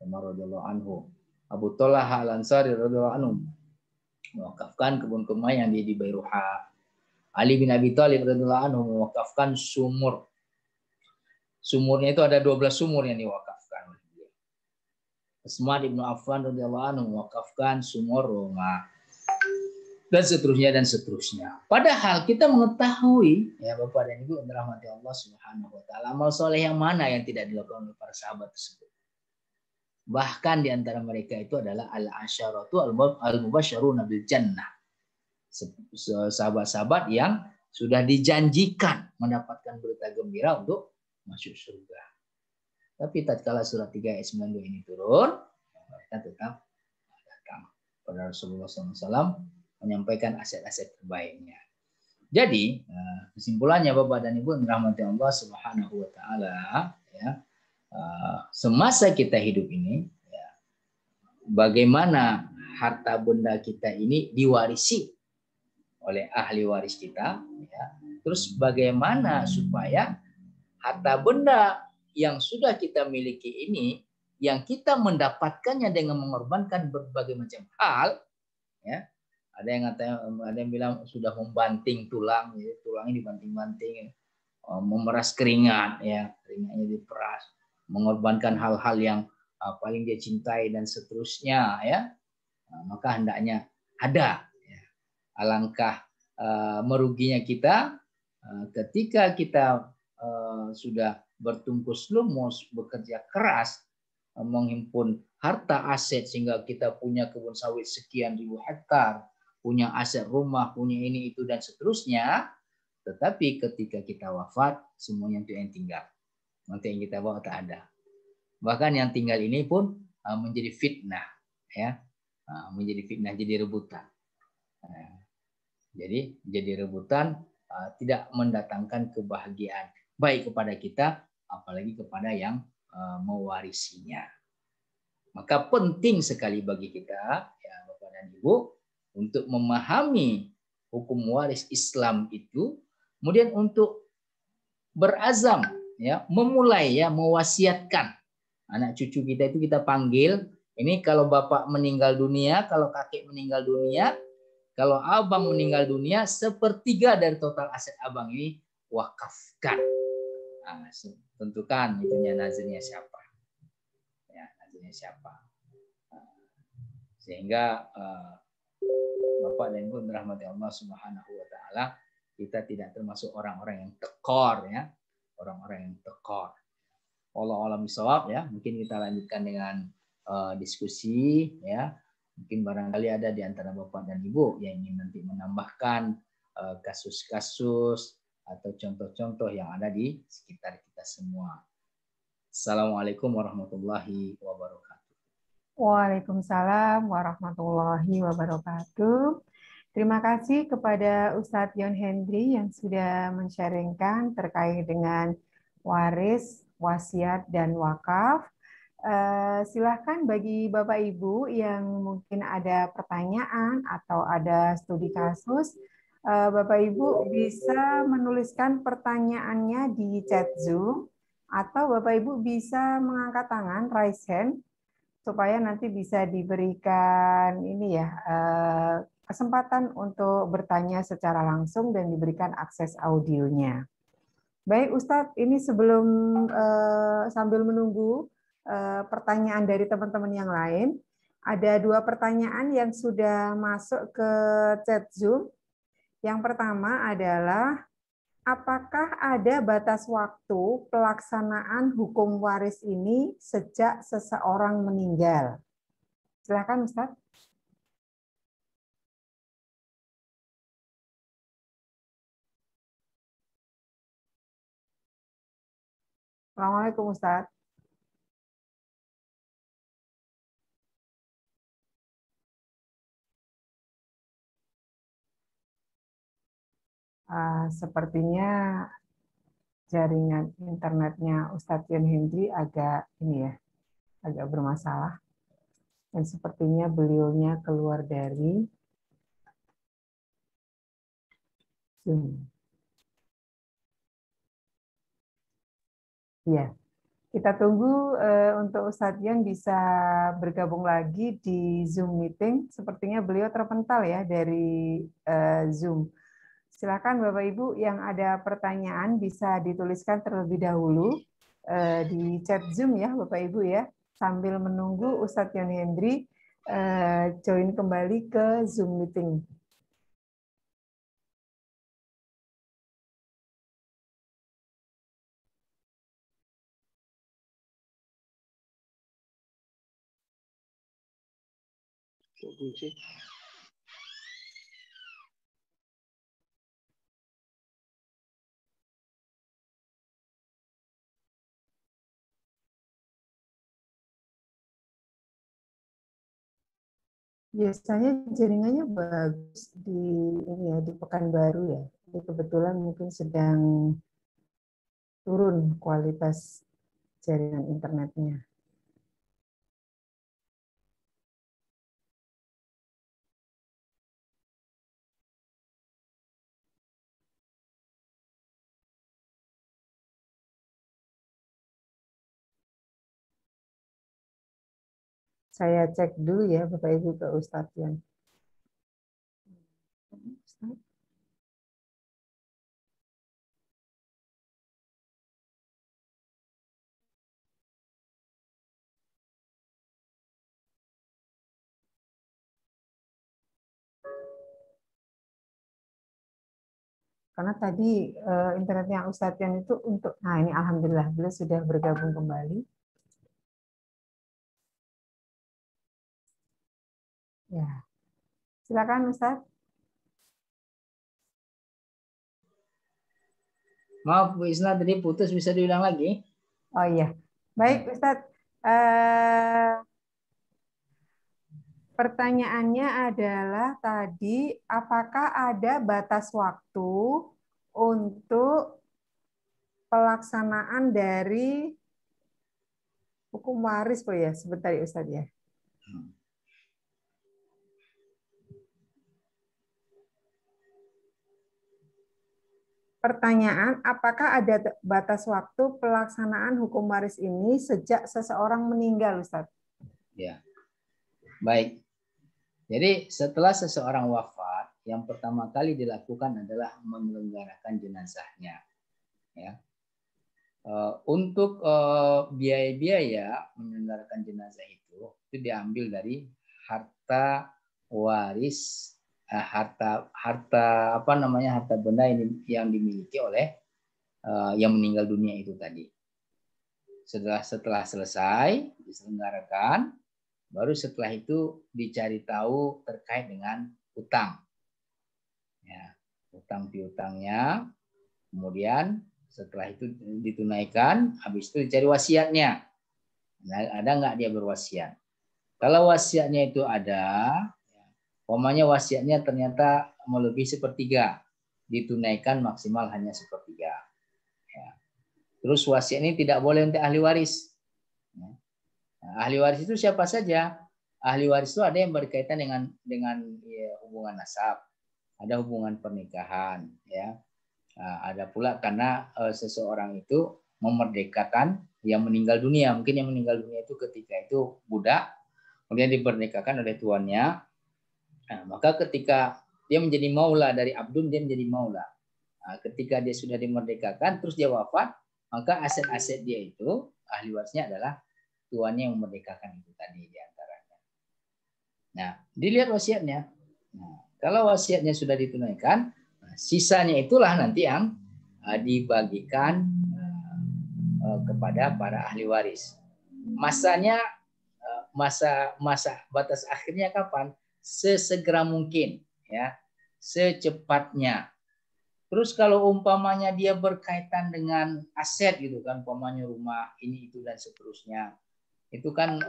Umar radhiyallahu anhu. Abu Talha al-Ansari radhiyallahu anhu mewakafkan kebun kurma yang di Bairuha. Ali bin Abi Thalib radhiyallahu anhu mewakafkan sumur. Sumurnya itu ada 12 sumur yang diwakafkan. Utsman bin Affan radhiyallahu anhu mewakafkan sumur Roma. Dan seterusnya dan seterusnya. Padahal kita mengetahui, ya Bapak dan Ibu yang dirahmati Allah Subhanahu wa taala, amal soleh yang mana yang tidak dilakukan oleh para sahabat tersebut. Bahkan di antara mereka itu adalah al-asyaratu al-mubasysyaruna bil jannah. Sahabat-sahabat yang sudah dijanjikan mendapatkan berita gembira untuk masuk surga. Tapi tatkala surat 3 ayat 92 ini turun, mereka tetap datang pada Rasulullah SAW menyampaikan aset-aset terbaiknya. Jadi kesimpulannya Bapak dan Ibu yang dirahmati Allah Subhanahu wa taala, ya, semasa kita hidup ini, ya, bagaimana harta benda kita ini diwarisi oleh ahli waris kita, ya, Terus bagaimana supaya harta benda yang sudah kita miliki ini, yang kita mendapatkannya dengan mengorbankan berbagai macam hal, ya. Ada yang bilang sudah membanting tulang, ya, tulangnya dibanting-banting, memeras keringat, ya, keringatnya diperas, mengorbankan hal-hal yang paling dia cintai dan seterusnya, ya. Maka hendaknya ada, ya. Alangkah meruginya kita ketika kita sudah bertungkus lumus, bekerja keras, menghimpun harta aset sehingga kita punya kebun sawit sekian ribu hektar, punya aset rumah, punya ini itu dan seterusnya. Tetapi ketika kita wafat, semuanya itu yang tinggal. Nanti yang kita bawa tak ada. Bahkan yang tinggal ini pun menjadi fitnah, ya, menjadi fitnah, jadi rebutan. Jadi rebutan tidak mendatangkan kebahagiaan baik kepada kita, apalagi kepada yang mewarisinya. Maka penting sekali bagi kita, ya Bapak dan Ibu, untuk memahami hukum waris Islam itu, kemudian untuk berazam, ya, memulai, ya, mewasiatkan anak cucu kita itu kita panggil. Ini kalau bapak meninggal dunia, kalau kakek meninggal dunia, kalau abang meninggal dunia, sepertiga dari total aset abang ini wakafkan. Nah, tentukan itunya nazirnya siapa, ya, nazirnya siapa. Sehingga Bapak dan Ibu dirahmati Allah Subhanahu wa taala, kita tidak termasuk orang-orang yang tekor, ya. Orang-orang yang tekor. Allah alam bisawab, ya. Mungkin kita lanjutkan dengan diskusi, ya. Mungkin barangkali ada di antara Bapak dan Ibu yang ingin nanti menambahkan kasus-kasus atau contoh-contoh yang ada di sekitar kita semua. Assalamualaikum warahmatullahi wabarakatuh. Waalaikumsalam warahmatullahi wabarakatuh. Terima kasih kepada Ustadz Yon Hendri yang sudah men-sharingkan terkait dengan waris, wasiat, dan wakaf. Silahkan bagi Bapak Ibu yang mungkin ada pertanyaan atau ada studi kasus, Bapak Ibu bisa menuliskan pertanyaannya di chat Zoom atau Bapak Ibu bisa mengangkat tangan, raise hand, supaya nanti bisa diberikan ini ya kesempatan untuk bertanya secara langsung dan diberikan akses audionya. Baik Ustadz, ini sebelum sambil menunggu pertanyaan dari teman-teman yang lain, ada 2 pertanyaan yang sudah masuk ke chat Zoom. Yang pertama adalah, apakah ada batas waktu pelaksanaan hukum waris ini sejak seseorang meninggal? Silakan Ustaz. Assalamualaikum Ustaz. Sepertinya jaringan internetnya Ustadz Yon Hendri agak agak bermasalah, dan sepertinya beliaunya keluar dari Zoom. Ya, kita tunggu untuk Ustadz Yon bisa bergabung lagi di Zoom meeting. Sepertinya beliau terpental ya dari Zoom. Silakan Bapak Ibu yang ada pertanyaan bisa dituliskan terlebih dahulu di chat Zoom ya Bapak Ibu ya, sambil menunggu Ustadz Yon Hendri join kembali ke Zoom meeting. Biasanya jaringannya bagus di ini ya, di Pekanbaru ya. Jadi kebetulan mungkin sedang turun kualitas jaringan internetnya. Saya cek dulu ya Bapak Ibu ke Ustadz Yan. Karena tadi internetnya Ustadz Yan itu untuk, nah ini Alhamdulillah beliau sudah bergabung kembali. Ya, silakan Ustadz. Maaf Bu Isna, tadi putus, bisa diulang lagi? Oh iya, baik Ustadz. Pertanyaannya adalah tadi, apakah ada batas waktu untuk pelaksanaan dari hukum waris, Bu ya? Sebentar ya Ustadz ya. Pertanyaan, apakah ada batas waktu pelaksanaan hukum waris ini sejak seseorang meninggal, Ustadz? Ya, baik. Jadi setelah seseorang wafat, yang pertama kali dilakukan adalah menyelenggarakan jenazahnya. Ya. Untuk biaya-biaya menyelenggarakan jenazah itu diambil dari harta waris, harta apa namanya, harta benda yang dimiliki oleh yang meninggal dunia itu tadi. Setelah selesai diselenggarakan, baru setelah itu dicari tahu terkait dengan utang. Ya, utang piutangnya, kemudian setelah itu ditunaikan, habis itu dicari wasiatnya. Nah, ada nggak dia berwasiat? Kalau wasiatnya itu ada, umpamanya wasiatnya ternyata melebihi sepertiga, ditunaikan maksimal hanya sepertiga. Ya. Terus wasiat ini tidak boleh untuk ahli waris. Nah, ahli waris itu siapa saja? Ahli waris itu ada yang berkaitan dengan ya, hubungan nasab, ada hubungan pernikahan, ya. Ada pula karena seseorang itu memerdekakan yang meninggal dunia. Mungkin yang meninggal dunia itu ketika itu budak, kemudian diperdekakan oleh tuannya. Nah, maka ketika dia menjadi maula dari abdun, dia menjadi maula. Nah, ketika dia sudah dimerdekakan, terus dia wafat, maka aset-aset dia itu, ahli warisnya adalah tuannya yang memerdekakan itu tadi diantaranya. Nah, dilihat wasiatnya. Nah, kalau wasiatnya sudah ditunaikan, sisanya itulah nanti yang dibagikan kepada para ahli waris. Masanya masa batas akhirnya kapan? Sesegera mungkin, ya, secepatnya. Terus kalau umpamanya dia berkaitan dengan aset gitu kan, umpamanya rumah ini itu dan seterusnya, itu kan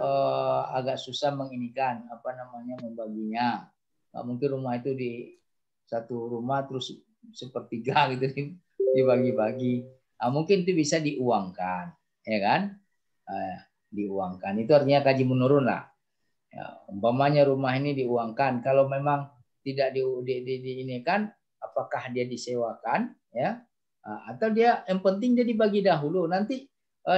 agak susah menginikan apa namanya membaginya. Mungkin rumah itu di satu rumah terus sepertiga gitu dibagi-bagi. Mungkin itu bisa diuangkan, ya kan? Diuangkan itu artinya kaji menurun lah. Ya, umpamanya rumah ini diuangkan, kalau memang tidak ini kan, apakah dia disewakan, ya, atau dia yang penting dia dibagi dahulu. Nanti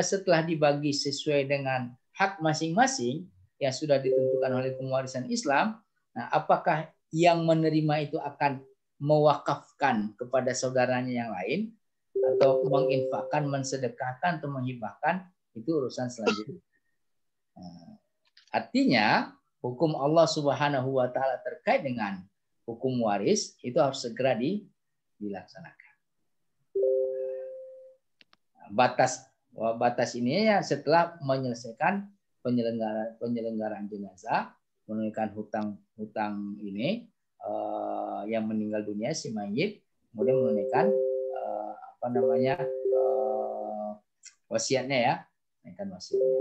setelah dibagi sesuai dengan hak masing-masing yang sudah ditentukan oleh pewarisan Islam, nah apakah yang menerima itu akan mewakafkan kepada saudaranya yang lain atau menginfakkan, mensedekahkan atau menghibahkan, itu urusan selanjutnya. Artinya hukum Allah Subhanahu wa taala terkait dengan hukum waris itu harus segera dilaksanakan. Batas ini ya setelah menyelesaikan penyelenggaraan jenazah, menunaikan hutang ini yang meninggal dunia si mayit, kemudian menunaikan wasiatnya ya, menunaikan wasiatnya.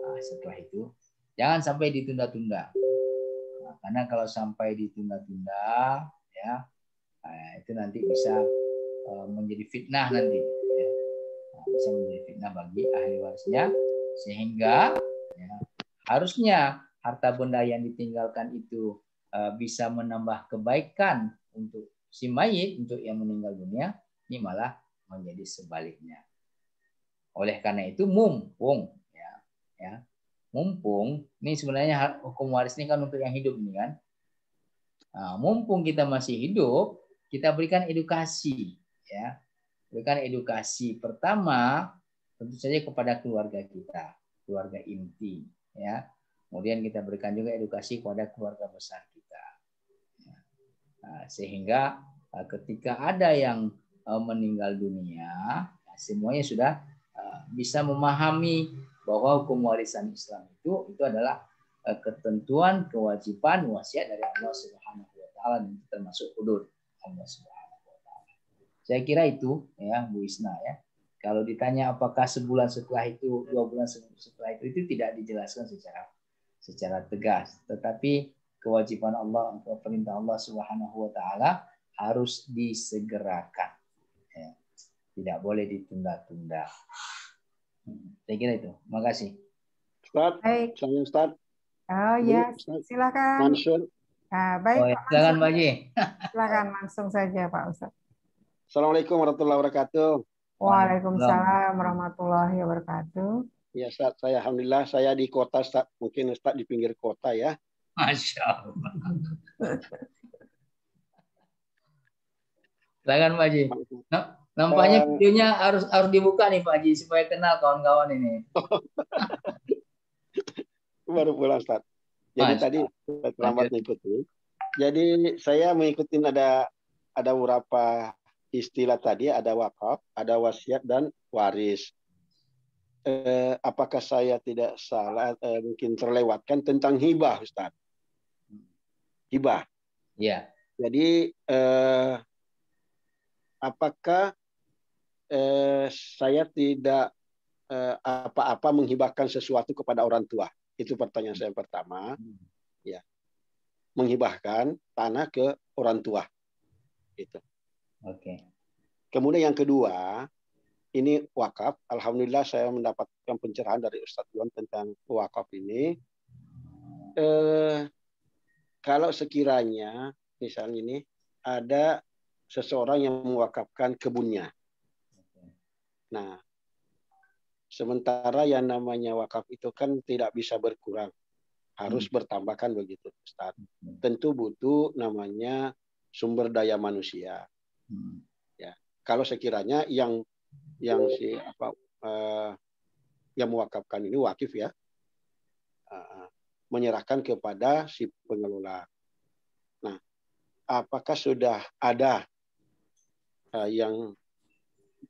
Nah, setelah itu jangan sampai ditunda-tunda. Nah, karena kalau sampai ditunda-tunda ya, itu nanti bisa menjadi fitnah nanti ya. Bisa menjadi fitnah bagi ahli warisnya, sehingga ya, harusnya harta benda yang ditinggalkan itu bisa menambah kebaikan untuk si mayit, untuk yang meninggal dunia, ini malah menjadi sebaliknya. Oleh karena itu mumpung ya mumpung ini sebenarnya hukum waris ini kan untuk yang hidup ini kan. Nah, mumpung kita masih hidup, kita berikan edukasi, ya. Berikan edukasi pertama tentu saja kepada keluarga kita, keluarga inti, ya. Kemudian kita berikan juga edukasi kepada keluarga besar kita. Nah, sehingga ketika ada yang meninggal dunia, semuanya sudah bisa memahami bahwa hukum warisan Islam itu adalah ketentuan kewajiban wasiat dari Allah Subhanahu wa taala dan termasuk hudud Allah Subhanahu wa taala. Saya kira itu ya Bu Isna ya. Kalau ditanya apakah sebulan setelah itu, 2 bulan setelah itu tidak dijelaskan secara tegas, tetapi kewajiban Allah atau perintah Allah Subhanahu wa taala harus disegerakan. Ya. Tidak boleh ditunda-tunda. Saya kira itu. Makasih. Ustaz, Baik. saya Ustaz. Oh ya, silakan. Mansur. Nah, baik Oh, ya. Pak Silakan Mansur. Pak Haji. Silakan langsung saja Pak Ustaz. Assalamualaikum warahmatullahi wabarakatuh. Waalaikumsalam warahmatullahi wabarakatuh. Ya Ustaz, saya alhamdulillah saya di kota Ustaz. Mungkin Ustaz di pinggir kota ya. Masya Allah. Silakan Pak Haji. Nampaknya videonya harus dibuka nih Pak Haji supaya kenal kawan-kawan ini. Baru pulang Ustaz. Jadi tadi saya terlambat mengikuti. Jadi saya mengikuti ada beberapa istilah tadi, ada wakaf, ada wasiat dan waris. Apakah saya tidak salah mungkin terlewatkan tentang hibah Ustaz? Hibah. Iya. Jadi apakah saya tidak apa-apa menghibahkan sesuatu kepada orang tua? Itu pertanyaan saya yang pertama. Ya. Menghibahkan tanah ke orang tua. Itu. Oke. Kemudian yang kedua, ini wakaf. Alhamdulillah saya mendapatkan pencerahan dari Ustadz Yon tentang wakaf ini. Kalau sekiranya misalnya ini ada seseorang yang mewakafkan kebunnya. Nah, sementara yang namanya wakaf itu kan tidak bisa berkurang, harus bertambahkan begitu, Ustaz. Tentu butuh namanya sumber daya manusia. Ya, kalau sekiranya yang mewakafkan ini wakif ya, menyerahkan kepada si pengelola. Nah, apakah sudah ada yang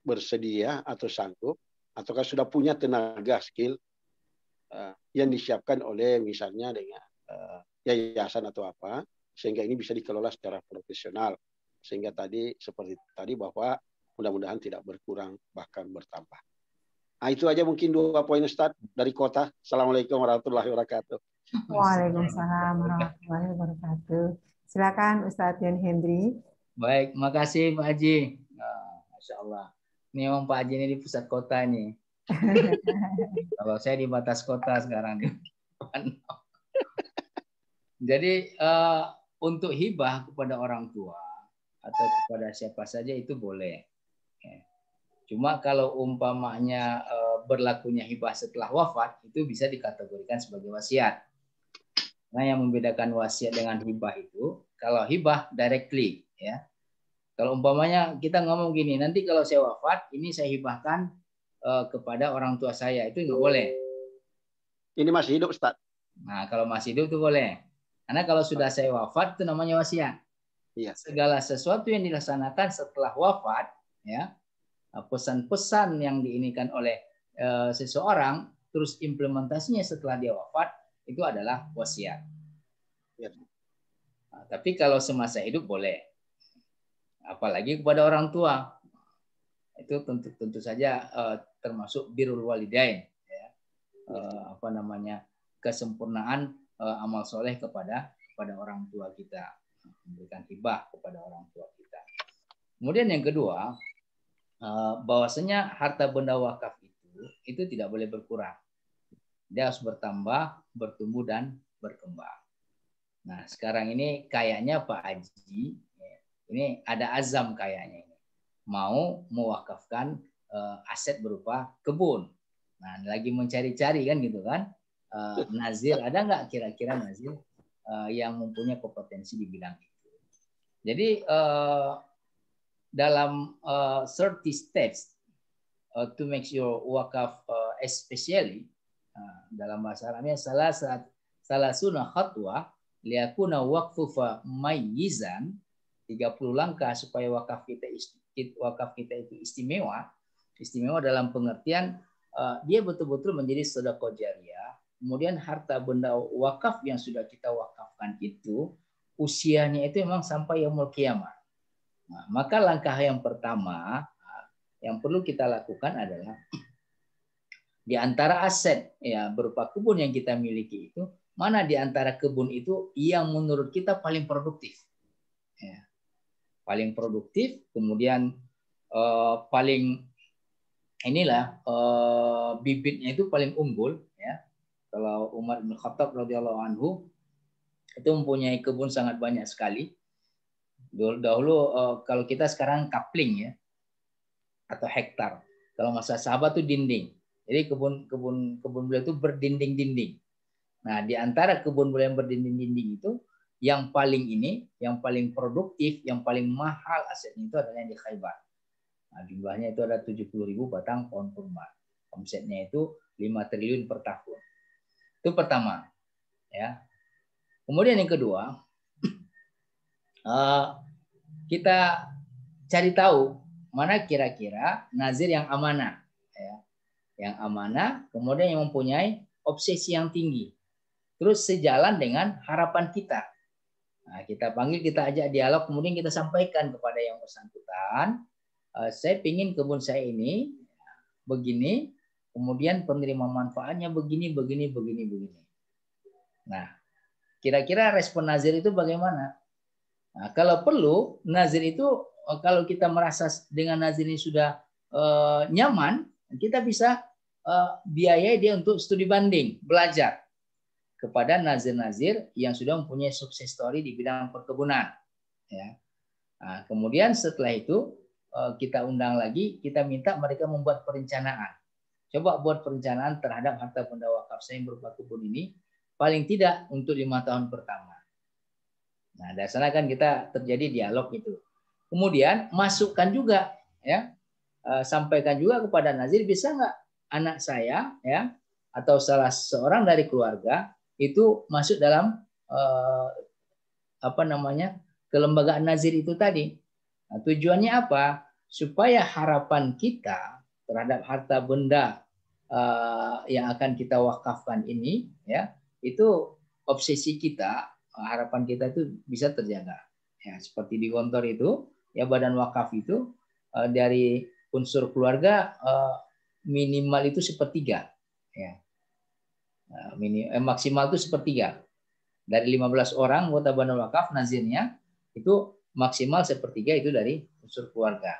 bersedia atau sanggup, ataukah sudah punya tenaga skill yang disiapkan oleh misalnya dengan yayasan atau apa, sehingga ini bisa dikelola secara profesional, sehingga seperti tadi bahwa mudah-mudahan tidak berkurang bahkan bertambah. Nah, itu aja mungkin 2 poin Ustaz dari kota. Assalamualaikum warahmatullahi wabarakatuh. Waalaikumsalam warahmatullahi wabarakatuh. Silakan Ustadz Yon Hendri. Baik, makasih Pak Haji. Masya Allah. Ini memang Pak Haji ini di pusat kota nih. Kalau saya di batas kota sekarang. Jadi untuk hibah kepada orang tua atau kepada siapa saja itu boleh. Cuma kalau umpamanya berlakunya hibah setelah wafat itu bisa dikategorikan sebagai wasiat. Nah, yang membedakan wasiat dengan hibah itu, kalau hibah directly, ya. Kalau umpamanya kita ngomong gini, nanti kalau saya wafat, ini saya hibahkan kepada orang tua saya, itu nggak boleh. Ini masih hidup, Ustaz. Nah, kalau masih hidup itu boleh. Karena kalau sudah saya wafat, itu namanya wasiat. Iya. Segala sesuatu yang dilaksanakan setelah wafat, ya, pesan-pesan yang diinikan oleh seseorang, terus implementasinya setelah dia wafat, itu adalah wasiat. Ya. Nah, tapi kalau semasa hidup boleh, apalagi kepada orang tua, itu tentu saja termasuk birrul walidain, ya. Kesempurnaan amal soleh kepada orang tua kita, memberikan hibah kepada orang tua kita. Kemudian yang kedua, bahwasanya harta benda wakaf itu tidak boleh berkurang. Dia harus bertambah, bertumbuh, dan berkembang. Nah, sekarang ini kayaknya Pak Haji, ini ada azam kayaknya ini, mau mewakafkan aset berupa kebun. Nah, lagi mencari-cari kan gitu kan, nazir, ada nggak kira-kira nazir yang mempunyai kompetensi di bidang itu. Jadi dalam 30 steps to make your wakaf especially dalam bahasa Arabnya salah sunnah khatwa liyakuna waqfu fa mayyizan, 30 langkah supaya wakaf kita itu istimewa dalam pengertian dia betul-betul menjadi sedekah jariyah. Kemudian harta benda wakaf yang sudah kita wakafkan itu usianya itu memang sampai yaumul qiyamah. Nah, maka langkah yang pertama yang perlu kita lakukan adalah di antara aset ya berupa kebun yang kita miliki itu, mana di antara kebun itu yang menurut kita paling produktif. Ya. Paling produktif, kemudian paling bibitnya itu paling unggul ya. Kalau Umar bin Khattab radhiyallahu anhu itu mempunyai kebun sangat banyak sekali. Dahulu kalau kita sekarang kapling ya atau hektar. Kalau masa sahabat itu dinding. Jadi kebun beliau itu berdinding-dinding. Nah, di antara kebun beliau yang berdinding-dinding itu yang paling produktif, yang paling mahal asetnya itu adalah yang di Khaybar. Nah, jumlahnya itu ada 70.000 batang pohon kurma. Omsetnya itu 5 triliun per tahun. Itu pertama, ya. Kemudian yang kedua, kita cari tahu mana kira-kira nazir yang amanah, ya. Yang amanah, kemudian yang mempunyai obsesi yang tinggi. Terus sejalan dengan harapan kita. Nah, kita panggil, kita ajak dialog, kemudian kita sampaikan kepada yang bersangkutan, saya ingin kebun saya ini begini, kemudian penerima manfaatnya begini. Nah, kira-kira respon nazir itu bagaimana? Nah, kalau perlu, nazir itu kalau kita merasa dengan nazir ini sudah nyaman, kita bisa biayai dia untuk studi banding, belajar kepada nazir-nazir yang sudah mempunyai sukses story di bidang perkebunan. Ya. Nah, kemudian setelah itu kita undang lagi, kita minta mereka membuat perencanaan. Coba buat perencanaan terhadap harta benda wakaf saya yang berupa kebun ini, paling tidak untuk 5 tahun pertama. Nah, dari sana kan kita terjadi dialog itu. Kemudian masukkan juga, ya, sampaikan juga kepada nazir, bisa nggak anak saya, ya, atau salah seorang dari keluarga itu masuk dalam kelembagaan nazir itu tadi. Nah, tujuannya apa? Supaya harapan kita terhadap harta benda yang akan kita wakafkan ini, ya, itu obsesi kita, harapan kita itu bisa terjaga. Ya, seperti di Gontor itu, ya, badan wakaf itu dari unsur keluarga minimal itu 1/3, ya. Maksimal itu 1/3. Dari 15 orang anggota badan wakaf nazirnya itu maksimal 1/3 itu dari unsur keluarga,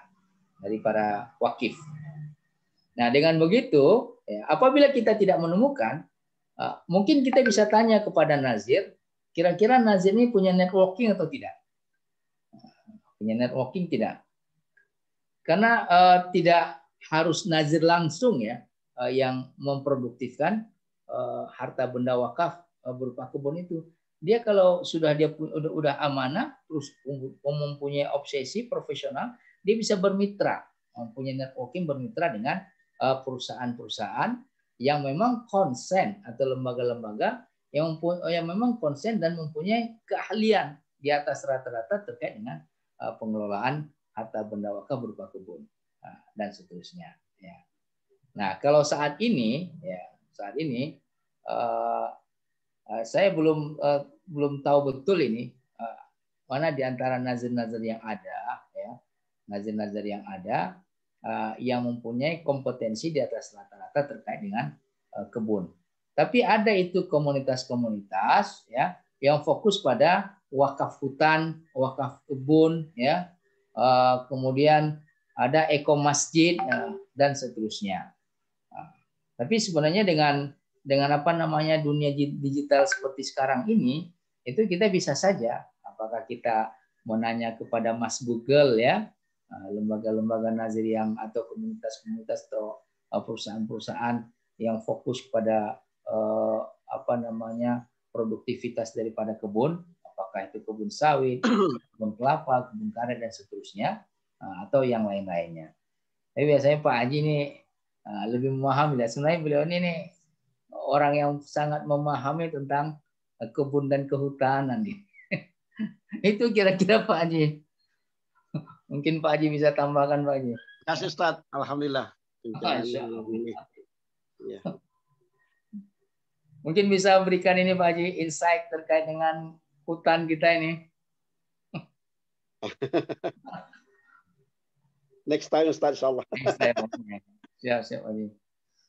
dari para wakif. Nah, dengan begitu, ya, apabila kita tidak menemukan, mungkin kita bisa tanya kepada nazir, kira-kira nazir ini punya networking atau tidak? Punya networking tidak? Karena tidak harus nazir langsung, ya, yang memproduktifkan harta benda wakaf berupa kebun itu. Dia kalau sudah udah amanah, terus mempunyai obsesi profesional, dia bisa bermitra, mempunyai networking, bermitra dengan perusahaan-perusahaan yang memang konsen atau lembaga-lembaga yang memang konsen dan mempunyai keahlian di atas rata-rata terkait dengan pengelolaan harta benda wakaf berupa kebun dan seterusnya. Ya. Nah, kalau saat ini saya belum tahu betul ini mana di antara nazir-nazir yang ada, ya, nazir-nazir yang ada yang mempunyai kompetensi di atas rata-rata terkait dengan kebun. Tapi ada itu komunitas-komunitas, ya, yang fokus pada wakaf hutan, wakaf kebun, ya, kemudian ada eko masjid dan seterusnya. Tapi sebenarnya dengan dunia digital seperti sekarang ini, itu kita bisa saja, apakah kita mau nanya kepada Mas Google, ya, lembaga-lembaga nazir yang atau komunitas-komunitas atau perusahaan-perusahaan yang fokus pada apa namanya produktivitas daripada kebun, apakah itu kebun sawit, kebun kelapa, kebun karet dan seterusnya, atau yang lain-lainnya. Tapi biasanya Pak Haji ini lebih memahami. Sebenarnya beliau ini orang yang sangat memahami tentang kebun dan kehutanan. Itu kira-kira Pak Haji. Mungkin Pak Haji bisa tambahkan Pak Haji. Kasih Ustaz, alhamdulillah. Ya. Mungkin bisa berikan ini Pak Haji insight terkait dengan hutan kita ini. Next time Ustaz, insyaallah. Siap Pak Haji.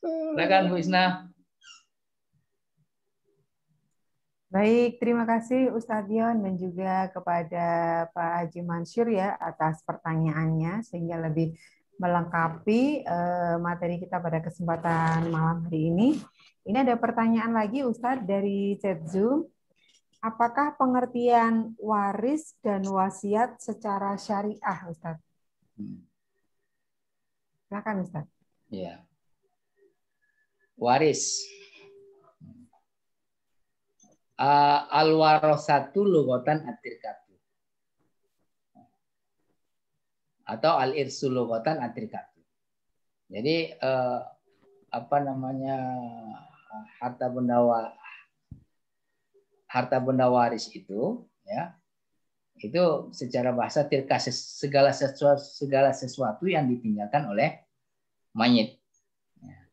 Silakan Bu Isna. Baik, terima kasih Ustadz Yon dan juga kepada Pak Haji Mansur ya atas pertanyaannya sehingga lebih melengkapi materi kita pada kesempatan malam hari ini. Ini ada pertanyaan lagi Ustadz dari chat Zoom. Apakah pengertian waris dan wasiat secara syariah Ustadz? Silakan Ustadz. Ya. Waris. Al-warosatu lughatan at-tirkatu. Atau al-irsu lughatan at-tirkatu. Jadi apa namanya harta benda waris itu ya. Itu secara bahasa tirka segala sesuatu yang ditinggalkan oleh mayit. Ya.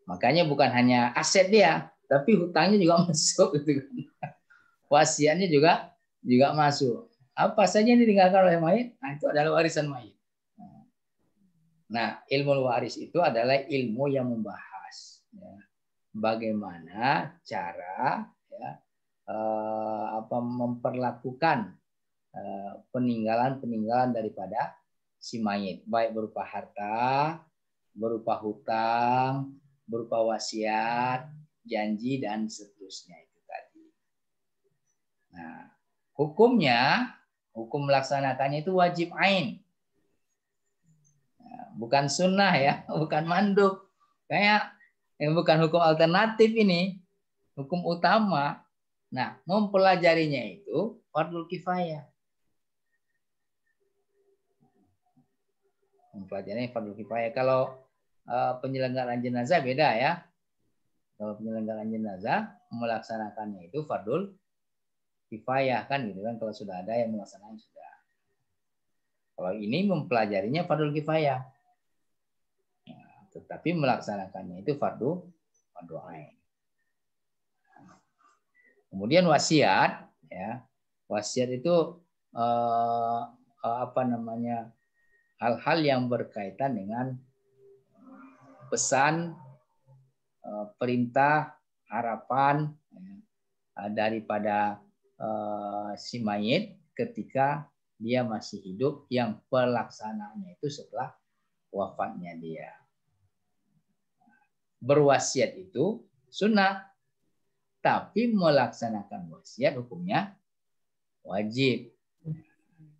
Makanya bukan hanya aset dia, tapi hutangnya juga masuk gitu kan. Wasiatnya juga masuk. Apa saja yang ditinggalkan oleh mayit, nah itu adalah warisan mayit. Nah, ilmu waris itu adalah ilmu yang membahas ya, bagaimana cara ya, memperlakukan peninggalan daripada si mayit, baik berupa harta, berupa hutang, berupa wasiat, janji dan seterusnya itu tadi. Nah, hukum melaksanakannya itu wajib ain. Bukan sunnah ya, bukan mandub. Kayak bukan hukum alternatif ini, hukum utama. Nah, mempelajarinya itu fardhu kifayah. Mempelajarinya fardhu kifayah. Kalau penyelenggaraan jenazah beda ya. Kalau penyelenggaraan jenazah melaksanakannya itu fardhu kifayah kan gitu kan, kalau sudah ada yang melaksanakan sudah. Kalau ini mempelajarinya fardhu kifayah. Tetapi melaksanakannya itu fardhu ain. Kemudian wasiat ya. Wasiat itu hal-hal yang berkaitan dengan pesan, perintah, harapan daripada si mayit ketika dia masih hidup yang pelaksanaannya itu setelah wafatnya dia. Berwasiat itu sunnah, tapi melaksanakan wasiat hukumnya wajib.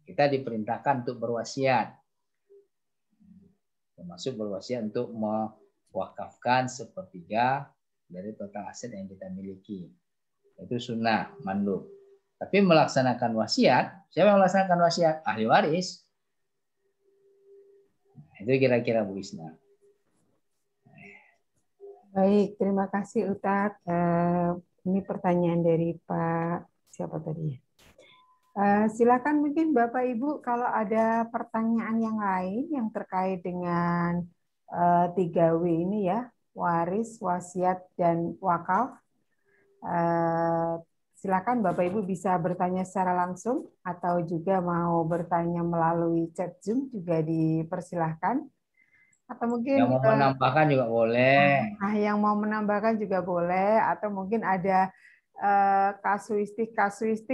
Kita diperintahkan untuk berwasiat, termasuk berwasiat untuk mewakafkan sepertiga dari total aset yang kita miliki. Itu sunnah, mandub. Tapi melaksanakan wasiat, siapa yang melaksanakan wasiat? Ahli waris. Itu kira-kira Bu Isna. Baik, terima kasih Ustadz. Ini pertanyaan dari Pak siapa tadi? Silakan mungkin Bapak Ibu kalau ada pertanyaan yang lain yang terkait dengan 3W ini ya, waris, wasiat, dan wakaf. Silakan Bapak Ibu bisa bertanya secara langsung atau juga mau bertanya melalui chat Zoom juga dipersilahkan. Atau mungkin yang mau menambahkan juga boleh. Yang mau menambahkan juga boleh, atau mungkin ada kasuistik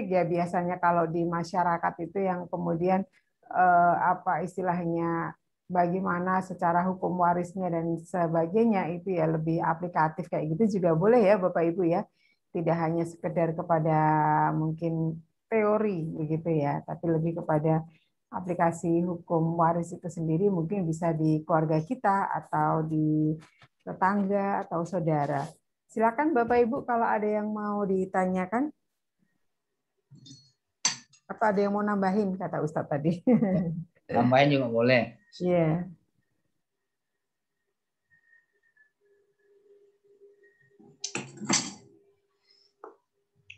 ya biasanya kalau di masyarakat itu yang kemudian apa istilahnya bagaimana secara hukum warisnya dan sebagainya itu ya lebih aplikatif kayak gitu juga boleh ya Bapak Ibu ya, tidak hanya sekedar kepada mungkin teori begitu ya, tapi lebih kepada aplikasi hukum waris itu sendiri mungkin bisa di keluarga kita atau di tetangga atau saudara. Silakan Bapak Ibu kalau ada yang mau ditanyakan atau ada yang mau nambahin kata Ustadz tadi. Tambahin juga boleh. Iya.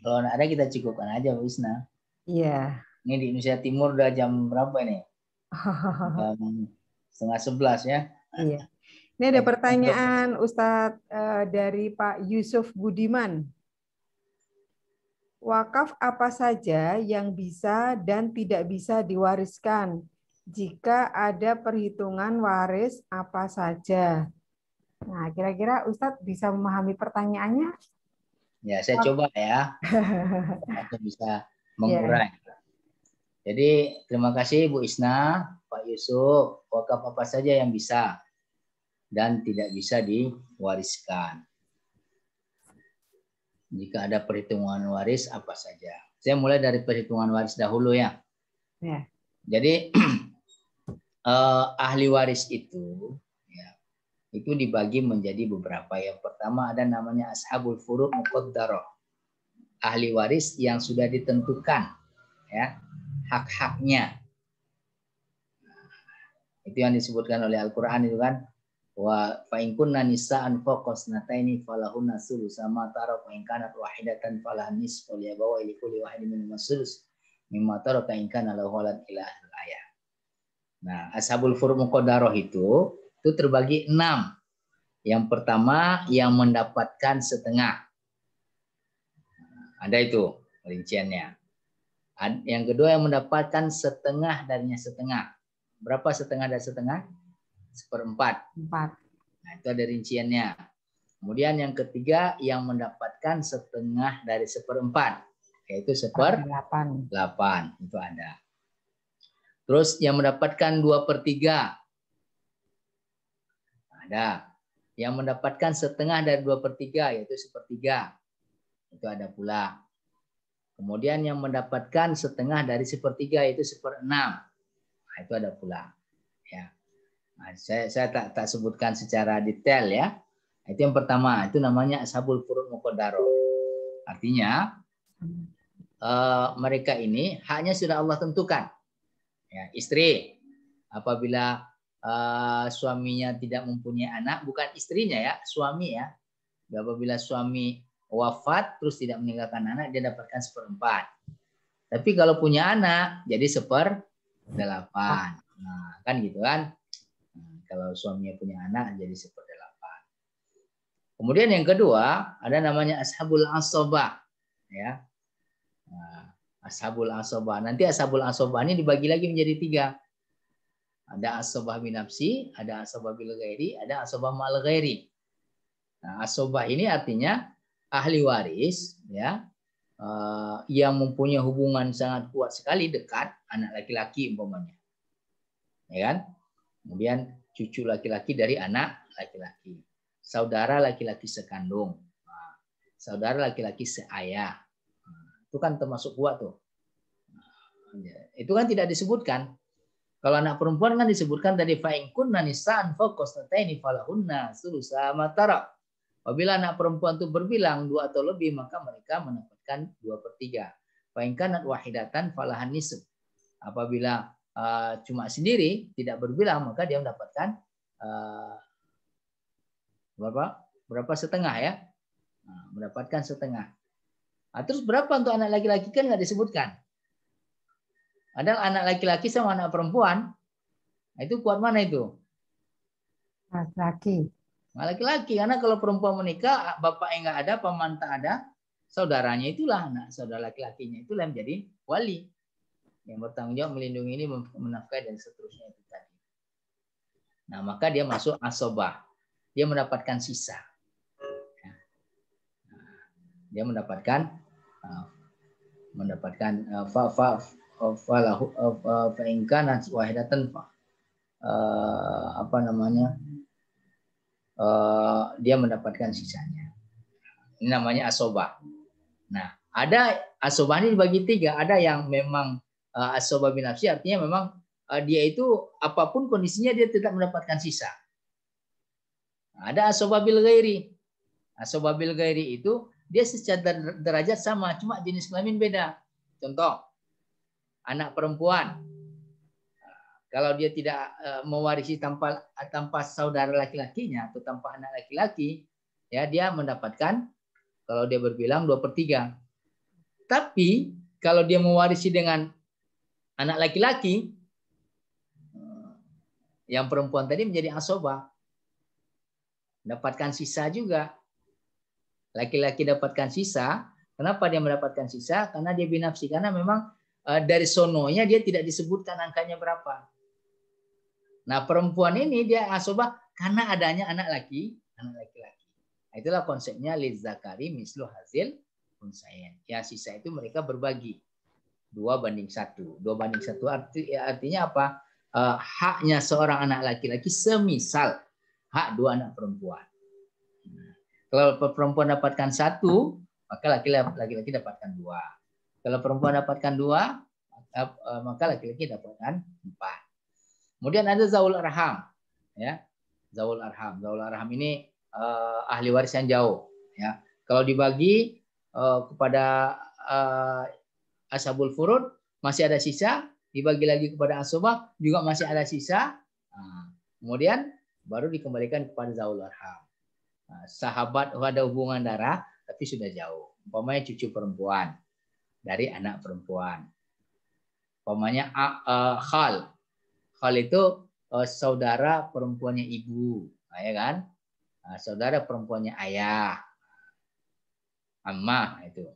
Kalau nggak ada kita cukupkan aja Bu Isna. Iya. Ini di Indonesia Timur udah jam berapa ini? Jam 10:30 ya. Iya. Ini ada pertanyaan Ustadz dari Pak Yusuf Budiman. Wakaf apa saja yang bisa dan tidak bisa diwariskan? Jika ada perhitungan waris apa saja? Nah, kira-kira Ustadz bisa memahami pertanyaannya? Ya, saya coba ya. Atau bisa mengurai. Jadi, terima kasih Bu Isna, Pak Yusuf. Wakaf apa saja yang bisa dan tidak bisa diwariskan? Jika ada perhitungan waris apa saja? Saya mulai dari perhitungan waris dahulu ya. Ya. Jadi ahli waris itu ya, itu dibagi menjadi beberapa. Yang pertama ada namanya ashabul furu' muqaddarah. Ahli waris yang sudah ditentukan ya hak-haknya. Itu yang disebutkan oleh Al-Qur'an itu kan. Wa fa in kunna nisa'an fawqa sanataini falahunna thulutsu ma taraka in kanat wahidatan falahan nisfu li abawa li kulli wahidin minhum as-sulus mimma taraka in kana lahu walad ila ayat. Nah, ashabul furu' muqaddarah itu terbagi 6. Yang pertama yang mendapatkan setengah. Ada itu rinciannya. Yang kedua yang mendapatkan setengah darinya setengah. Berapa setengah dari setengah? 1/4. 4. Nah, itu ada rinciannya. Kemudian yang ketiga yang mendapatkan setengah dari 1/4, yaitu 1/8. Itu ada. Terus yang mendapatkan 2/3 ada. Yang mendapatkan setengah dari 2/3 yaitu 1/3 itu ada pula. Kemudian yang mendapatkan setengah dari 1/3 yaitu 1/6. Nah, itu ada pula. Ya. Nah, saya tak sebutkan secara detail ya. Itu yang pertama, itu namanya ashabul furu' muqaddarah. Artinya mereka ini haknya sudah Allah tentukan. Ya, istri apabila suaminya tidak mempunyai anak, bukan istrinya ya, suami ya. Apabila suami wafat terus tidak meninggalkan anak, dia dapatkan 1/4. Tapi kalau punya anak jadi 1/8. Nah, kan gitu kan. Kalau suaminya punya anak jadi 1/8. Kemudian yang kedua ada namanya ashabul asobah, ya. Nah, ashabul asobah. Nanti ashabul asobah ini dibagi lagi menjadi 3. Ada asobah binafsi, ada asobah bil ghairi, ada asobah mal ghairi. Nah, asobah ini artinya ahli waris, ya, yang mempunyai hubungan sangat kuat sekali dekat, anak laki-laki umpamanya, ya kan? Kemudian cucu laki-laki dari anak laki-laki, saudara laki-laki sekandung, saudara laki-laki seayah, itu kan termasuk kuat tuh. Itu kan tidak disebutkan. Kalau anak perempuan kan disebutkan tadi fa in kunna nisa'an fawqa sanataini falahunna thulutsu ma tarak. Apabila anak perempuan itu berbilang 2 atau lebih maka mereka mendapatkan 2/3. Fa in kanat wahidatan falahan nisf. Apabila cuma sendiri tidak berbilang maka dia mendapatkan berapa setengah ya, mendapatkan setengah. Nah, terus berapa untuk anak laki-laki kan nggak disebutkan. Ada anak laki-laki sama anak perempuan, nah, itu kuat mana itu? Laki-laki. Nah, laki-laki, karena kalau perempuan menikah bapaknya nggak ada, paman tak ada, saudaranya itulah anak saudara laki-lakinya itulah yang menjadi wali. Yang bertanggung jawab melindungi ini, menafkahi dan seterusnya itu tadi. Nah, maka dia masuk asobah. Dia mendapatkan sisa. Dia mendapatkan fa'inkanat wahidatan dia mendapatkan sisanya. Ini namanya asobah. Nah, ada asobah ini dibagi 3. Ada yang memang asobah binafsi, artinya memang dia itu apapun kondisinya dia tetap mendapatkan sisa. Ada asobah bil ghairi. Asobah bil ghairi itu dia secara derajat sama, cuma jenis kelamin beda. Contoh, anak perempuan. Kalau dia tidak mewarisi tanpa saudara laki-lakinya atau tanpa anak laki-laki, ya dia mendapatkan, kalau dia berbilang 2/3. Tapi kalau dia mewarisi dengan anak laki-laki, yang perempuan tadi menjadi asobah. Dapatkan sisa juga. Laki-laki dapatkan sisa. Kenapa dia mendapatkan sisa? Karena dia binafsi. Karena memang dari sononya dia tidak disebutkan angkanya berapa. Nah, perempuan ini dia asobah karena adanya anak laki-laki. Nah, itulah konsepnya lizzakari mislu hazil unsayain. Ya, sisa itu mereka berbagi 2/1. 2/1 artinya apa? Haknya seorang anak laki-laki semisal hak 2 anak perempuan. Kalau perempuan dapatkan 1, maka laki-laki dapatkan 2. Kalau perempuan dapatkan 2, maka laki-laki dapatkan 4. Kemudian ada zaul arham, ya. Zaul arham. Zaul arham ini ahli waris yang jauh, ya. Kalau dibagi kepada ashabul furud masih ada sisa, dibagi lagi kepada asobah juga masih ada sisa. Kemudian baru dikembalikan kepada zaul arham. Sahabat ada hubungan darah tapi sudah jauh. Umpamanya cucu perempuan dari anak perempuan. Umpamanya khal. Khal itu saudara perempuannya ibu, ya kan? Saudara perempuannya ayah, ammah itu.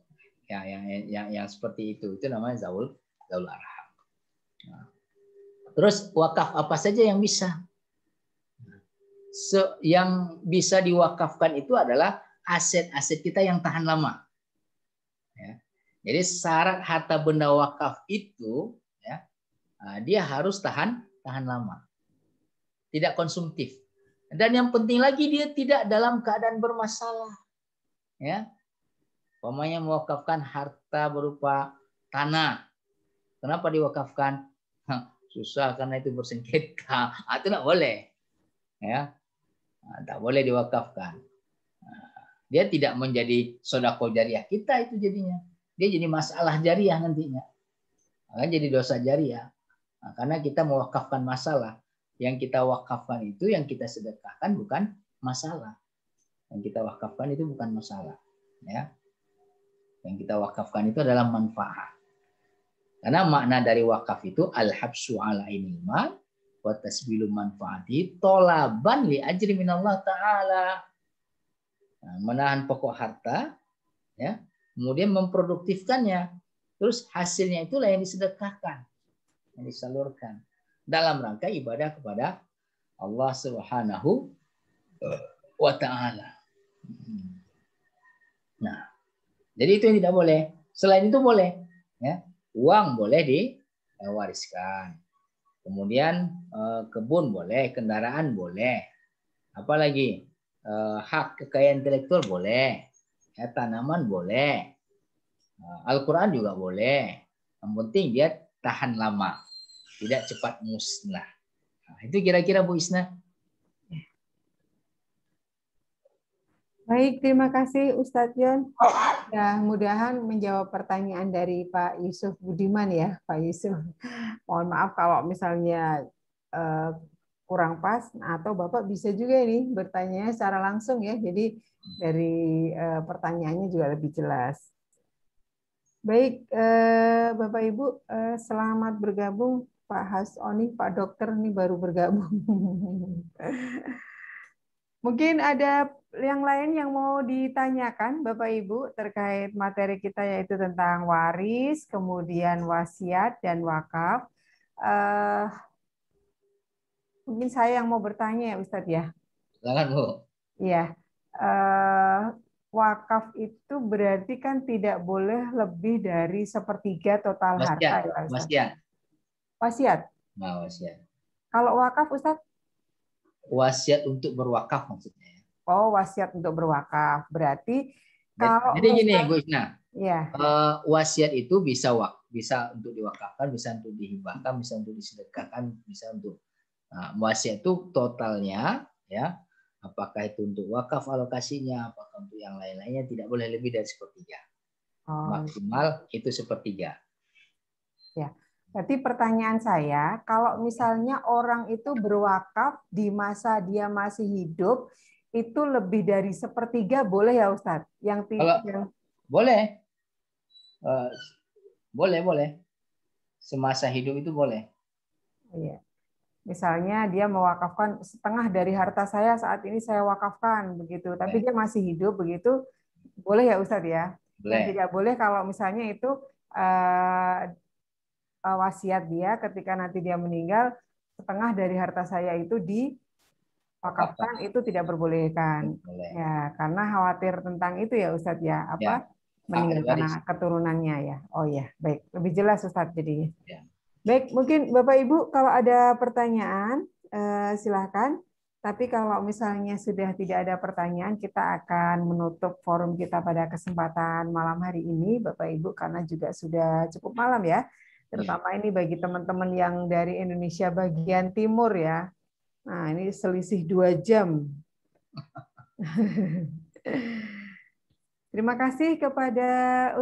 Yang seperti itu namanya zaul arham. Terus wakaf apa saja yang bisa? Yang bisa diwakafkan itu adalah aset-aset kita yang tahan lama. Ya. Jadi syarat harta benda wakaf itu, ya, dia harus tahan lama, tidak konsumtif. Dan yang penting lagi dia tidak dalam keadaan bermasalah. Ya, umpamanya mewakafkan harta berupa tanah. Kenapa diwakafkan? Susah karena itu bersengketa. Itu tidak boleh. Ya, tak boleh diwakafkan. Dia tidak menjadi sedekah jariah kita itu jadinya. Dia jadi masalah jariah nantinya. Jadi dosa jariah. Karena kita mewakafkan masalah. Yang kita wakafkan itu, yang kita sedekahkan bukan masalah. Yang kita wakafkan itu bukan masalah. Ya. Yang kita wakafkan itu adalah manfaat. Karena makna dari wakaf itu al-habsu ala ainil mal wa tasbilu manfaati tolaban li ajri minallah ta'ala. Menahan pokok harta, ya, kemudian memproduktifkannya. Terus hasilnya itulah yang disedekahkan, yang disalurkan dalam rangka ibadah kepada Allah Subhanahu wa ta'ala. Nah, jadi itu yang tidak boleh. Selain itu boleh, ya. Uang boleh diwariskan. Kemudian kebun boleh, kendaraan boleh. Apalagi hak kekayaan intelektual boleh, ya, tanaman boleh, Al-Quran juga boleh. Yang penting dia tahan lama, tidak cepat musnah. Nah, itu kira-kira Bu Isna. Baik, terima kasih Ustadz Yon. Ya, mudah-mudahan menjawab pertanyaan dari Pak Yusuf Budiman ya, Pak Yusuf. Mohon maaf kalau misalnya kurang pas, atau Bapak bisa juga nih bertanya secara langsung ya. Jadi dari pertanyaannya juga lebih jelas. Baik, Bapak Ibu, selamat bergabung Pak Hasoni, Pak Dokter nih baru bergabung. Mungkin ada yang lain yang mau ditanyakan Bapak Ibu terkait materi kita yaitu tentang waris, kemudian wasiat dan wakaf. Mungkin saya yang mau bertanya ya Ustadz ya. Silakan Bu. Iya. Wakaf itu berarti kan tidak boleh lebih dari 1/3 total harta ya Ustadz. Wasiat. Wasiat. Nah, wasiat. Kalau wakaf Ustadz? Wasiat untuk berwakaf maksudnya. Oh, wasiat untuk berwakaf. Berarti kalau jadi gini Bu Isna. Ya. Wasiat itu bisa untuk diwakafkan, bisa untuk dihibahkan, bisa untuk disedekahkan, bisa untuk wasiat itu totalnya ya Apakah itu untuk wakaf alokasinya, apakah untuk yang lain-lainnya, tidak boleh lebih dari sepertiga. Maksimal itu sepertiga. Ya. Berarti pertanyaan saya, kalau misalnya orang itu berwakaf di masa dia masih hidup, itu lebih dari sepertiga boleh ya Ustadz? Kalau boleh, boleh. Semasa hidup itu boleh. Iya. Misalnya dia mewakafkan setengah dari harta saya saat ini saya wakafkan begitu, tapi dia masih hidup begitu, boleh ya Ustadz ya? Boleh. Yang tidak boleh kalau misalnya itu wasiat dia ketika nanti dia meninggal, setengah dari harta saya itu diwakafkan, itu tidak berbolehkan. Boleh. Ya, karena khawatir tentang itu ya Ustadz ya, Ya. meninggalkan anak keturunannya ya. Oh ya, baik, lebih jelas Ustadz jadinya. Ya. Baik, mungkin Bapak Ibu kalau ada pertanyaan silakan. Tapi kalau misalnya sudah tidak ada pertanyaan, kita akan menutup forum kita pada kesempatan malam hari ini, Bapak Ibu, karena juga sudah cukup malam ya. Terutama ini bagi teman-teman yang dari Indonesia bagian timur ya. Nah, ini selisih 2 jam. Terima kasih kepada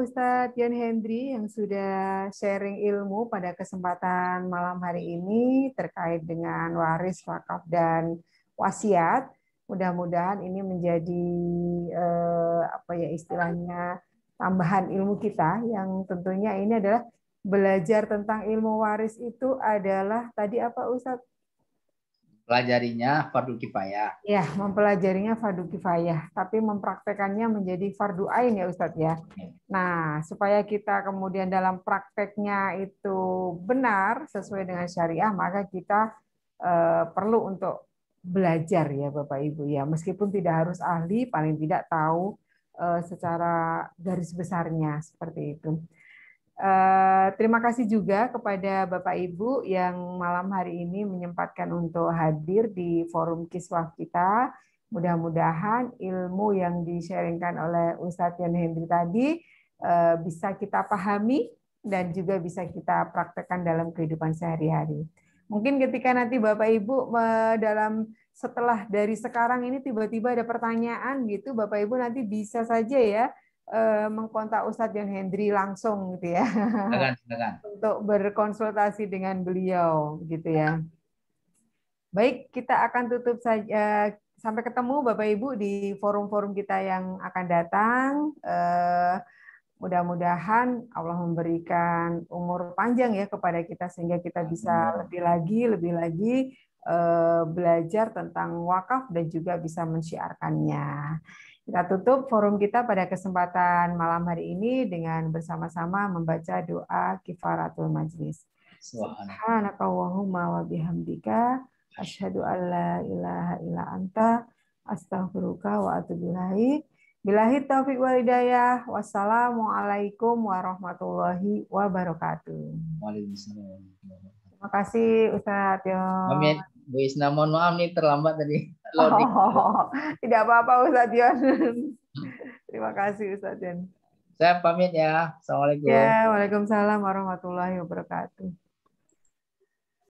Ustadz Yon Hendri yang sudah sharing ilmu pada kesempatan malam hari ini terkait dengan waris, wakaf, dan wasiat. Mudah-mudahan ini menjadi apa ya istilahnya tambahan ilmu kita yang tentunya ini adalah belajar tentang ilmu waris itu adalah tadi apa Ustadz? Pelajarinya fardu kifayah. Ya, mempelajarinya fardu kifayah, tapi mempraktekannya menjadi fardu ain ya Ustadz ya. Nah, supaya kita kemudian dalam prakteknya itu benar sesuai dengan syariah, maka kita perlu untuk belajar ya Bapak Ibu ya. Meskipun tidak harus ahli, paling tidak tahu secara garis besarnya seperti itu. Terima kasih juga kepada Bapak Ibu yang malam hari ini menyempatkan untuk hadir di forum Kiswah kita. Mudah-mudahan ilmu yang di-sharingkan oleh Ustadz Yon Hendri tadi bisa kita pahami dan juga bisa kita praktekkan dalam kehidupan sehari-hari. Mungkin ketika nanti Bapak Ibu setelah dari sekarang ini tiba-tiba ada pertanyaan gitu, Bapak Ibu nanti bisa saja ya mengkontak Ustadz Yon Hendri langsung gitu ya. Silakan. Untuk berkonsultasi dengan beliau gitu ya. Baik, kita akan tutup saja. Sampai ketemu Bapak Ibu di forum-forum kita yang akan datang. Mudah-mudahan Allah memberikan umur panjang ya kepada kita sehingga kita bisa lebih lagi belajar tentang wakaf dan juga bisa mensyiarkannya. Kita tutup forum kita pada kesempatan malam hari ini dengan bersama-sama membaca doa kifaratul majlis. Subhanakallahumma wa bihamdika asyhadu an la ilaha illa anta astaghfiruka wa atubu ilaik. Billahi taufiq wal hidayah. Wassalamualaikum warahmatullahi wabarakatuh. Waalaikumsalam. Terima kasih Ustadz Yon. Amin. Bu Isna, mohon maaf nih terlambat tadi. Tidak apa-apa Ustadz Yon. Terima kasih Ustadz Yon. Saya pamit ya. Assalamualaikum. Ya, waalaikumsalam warahmatullahi wabarakatuh.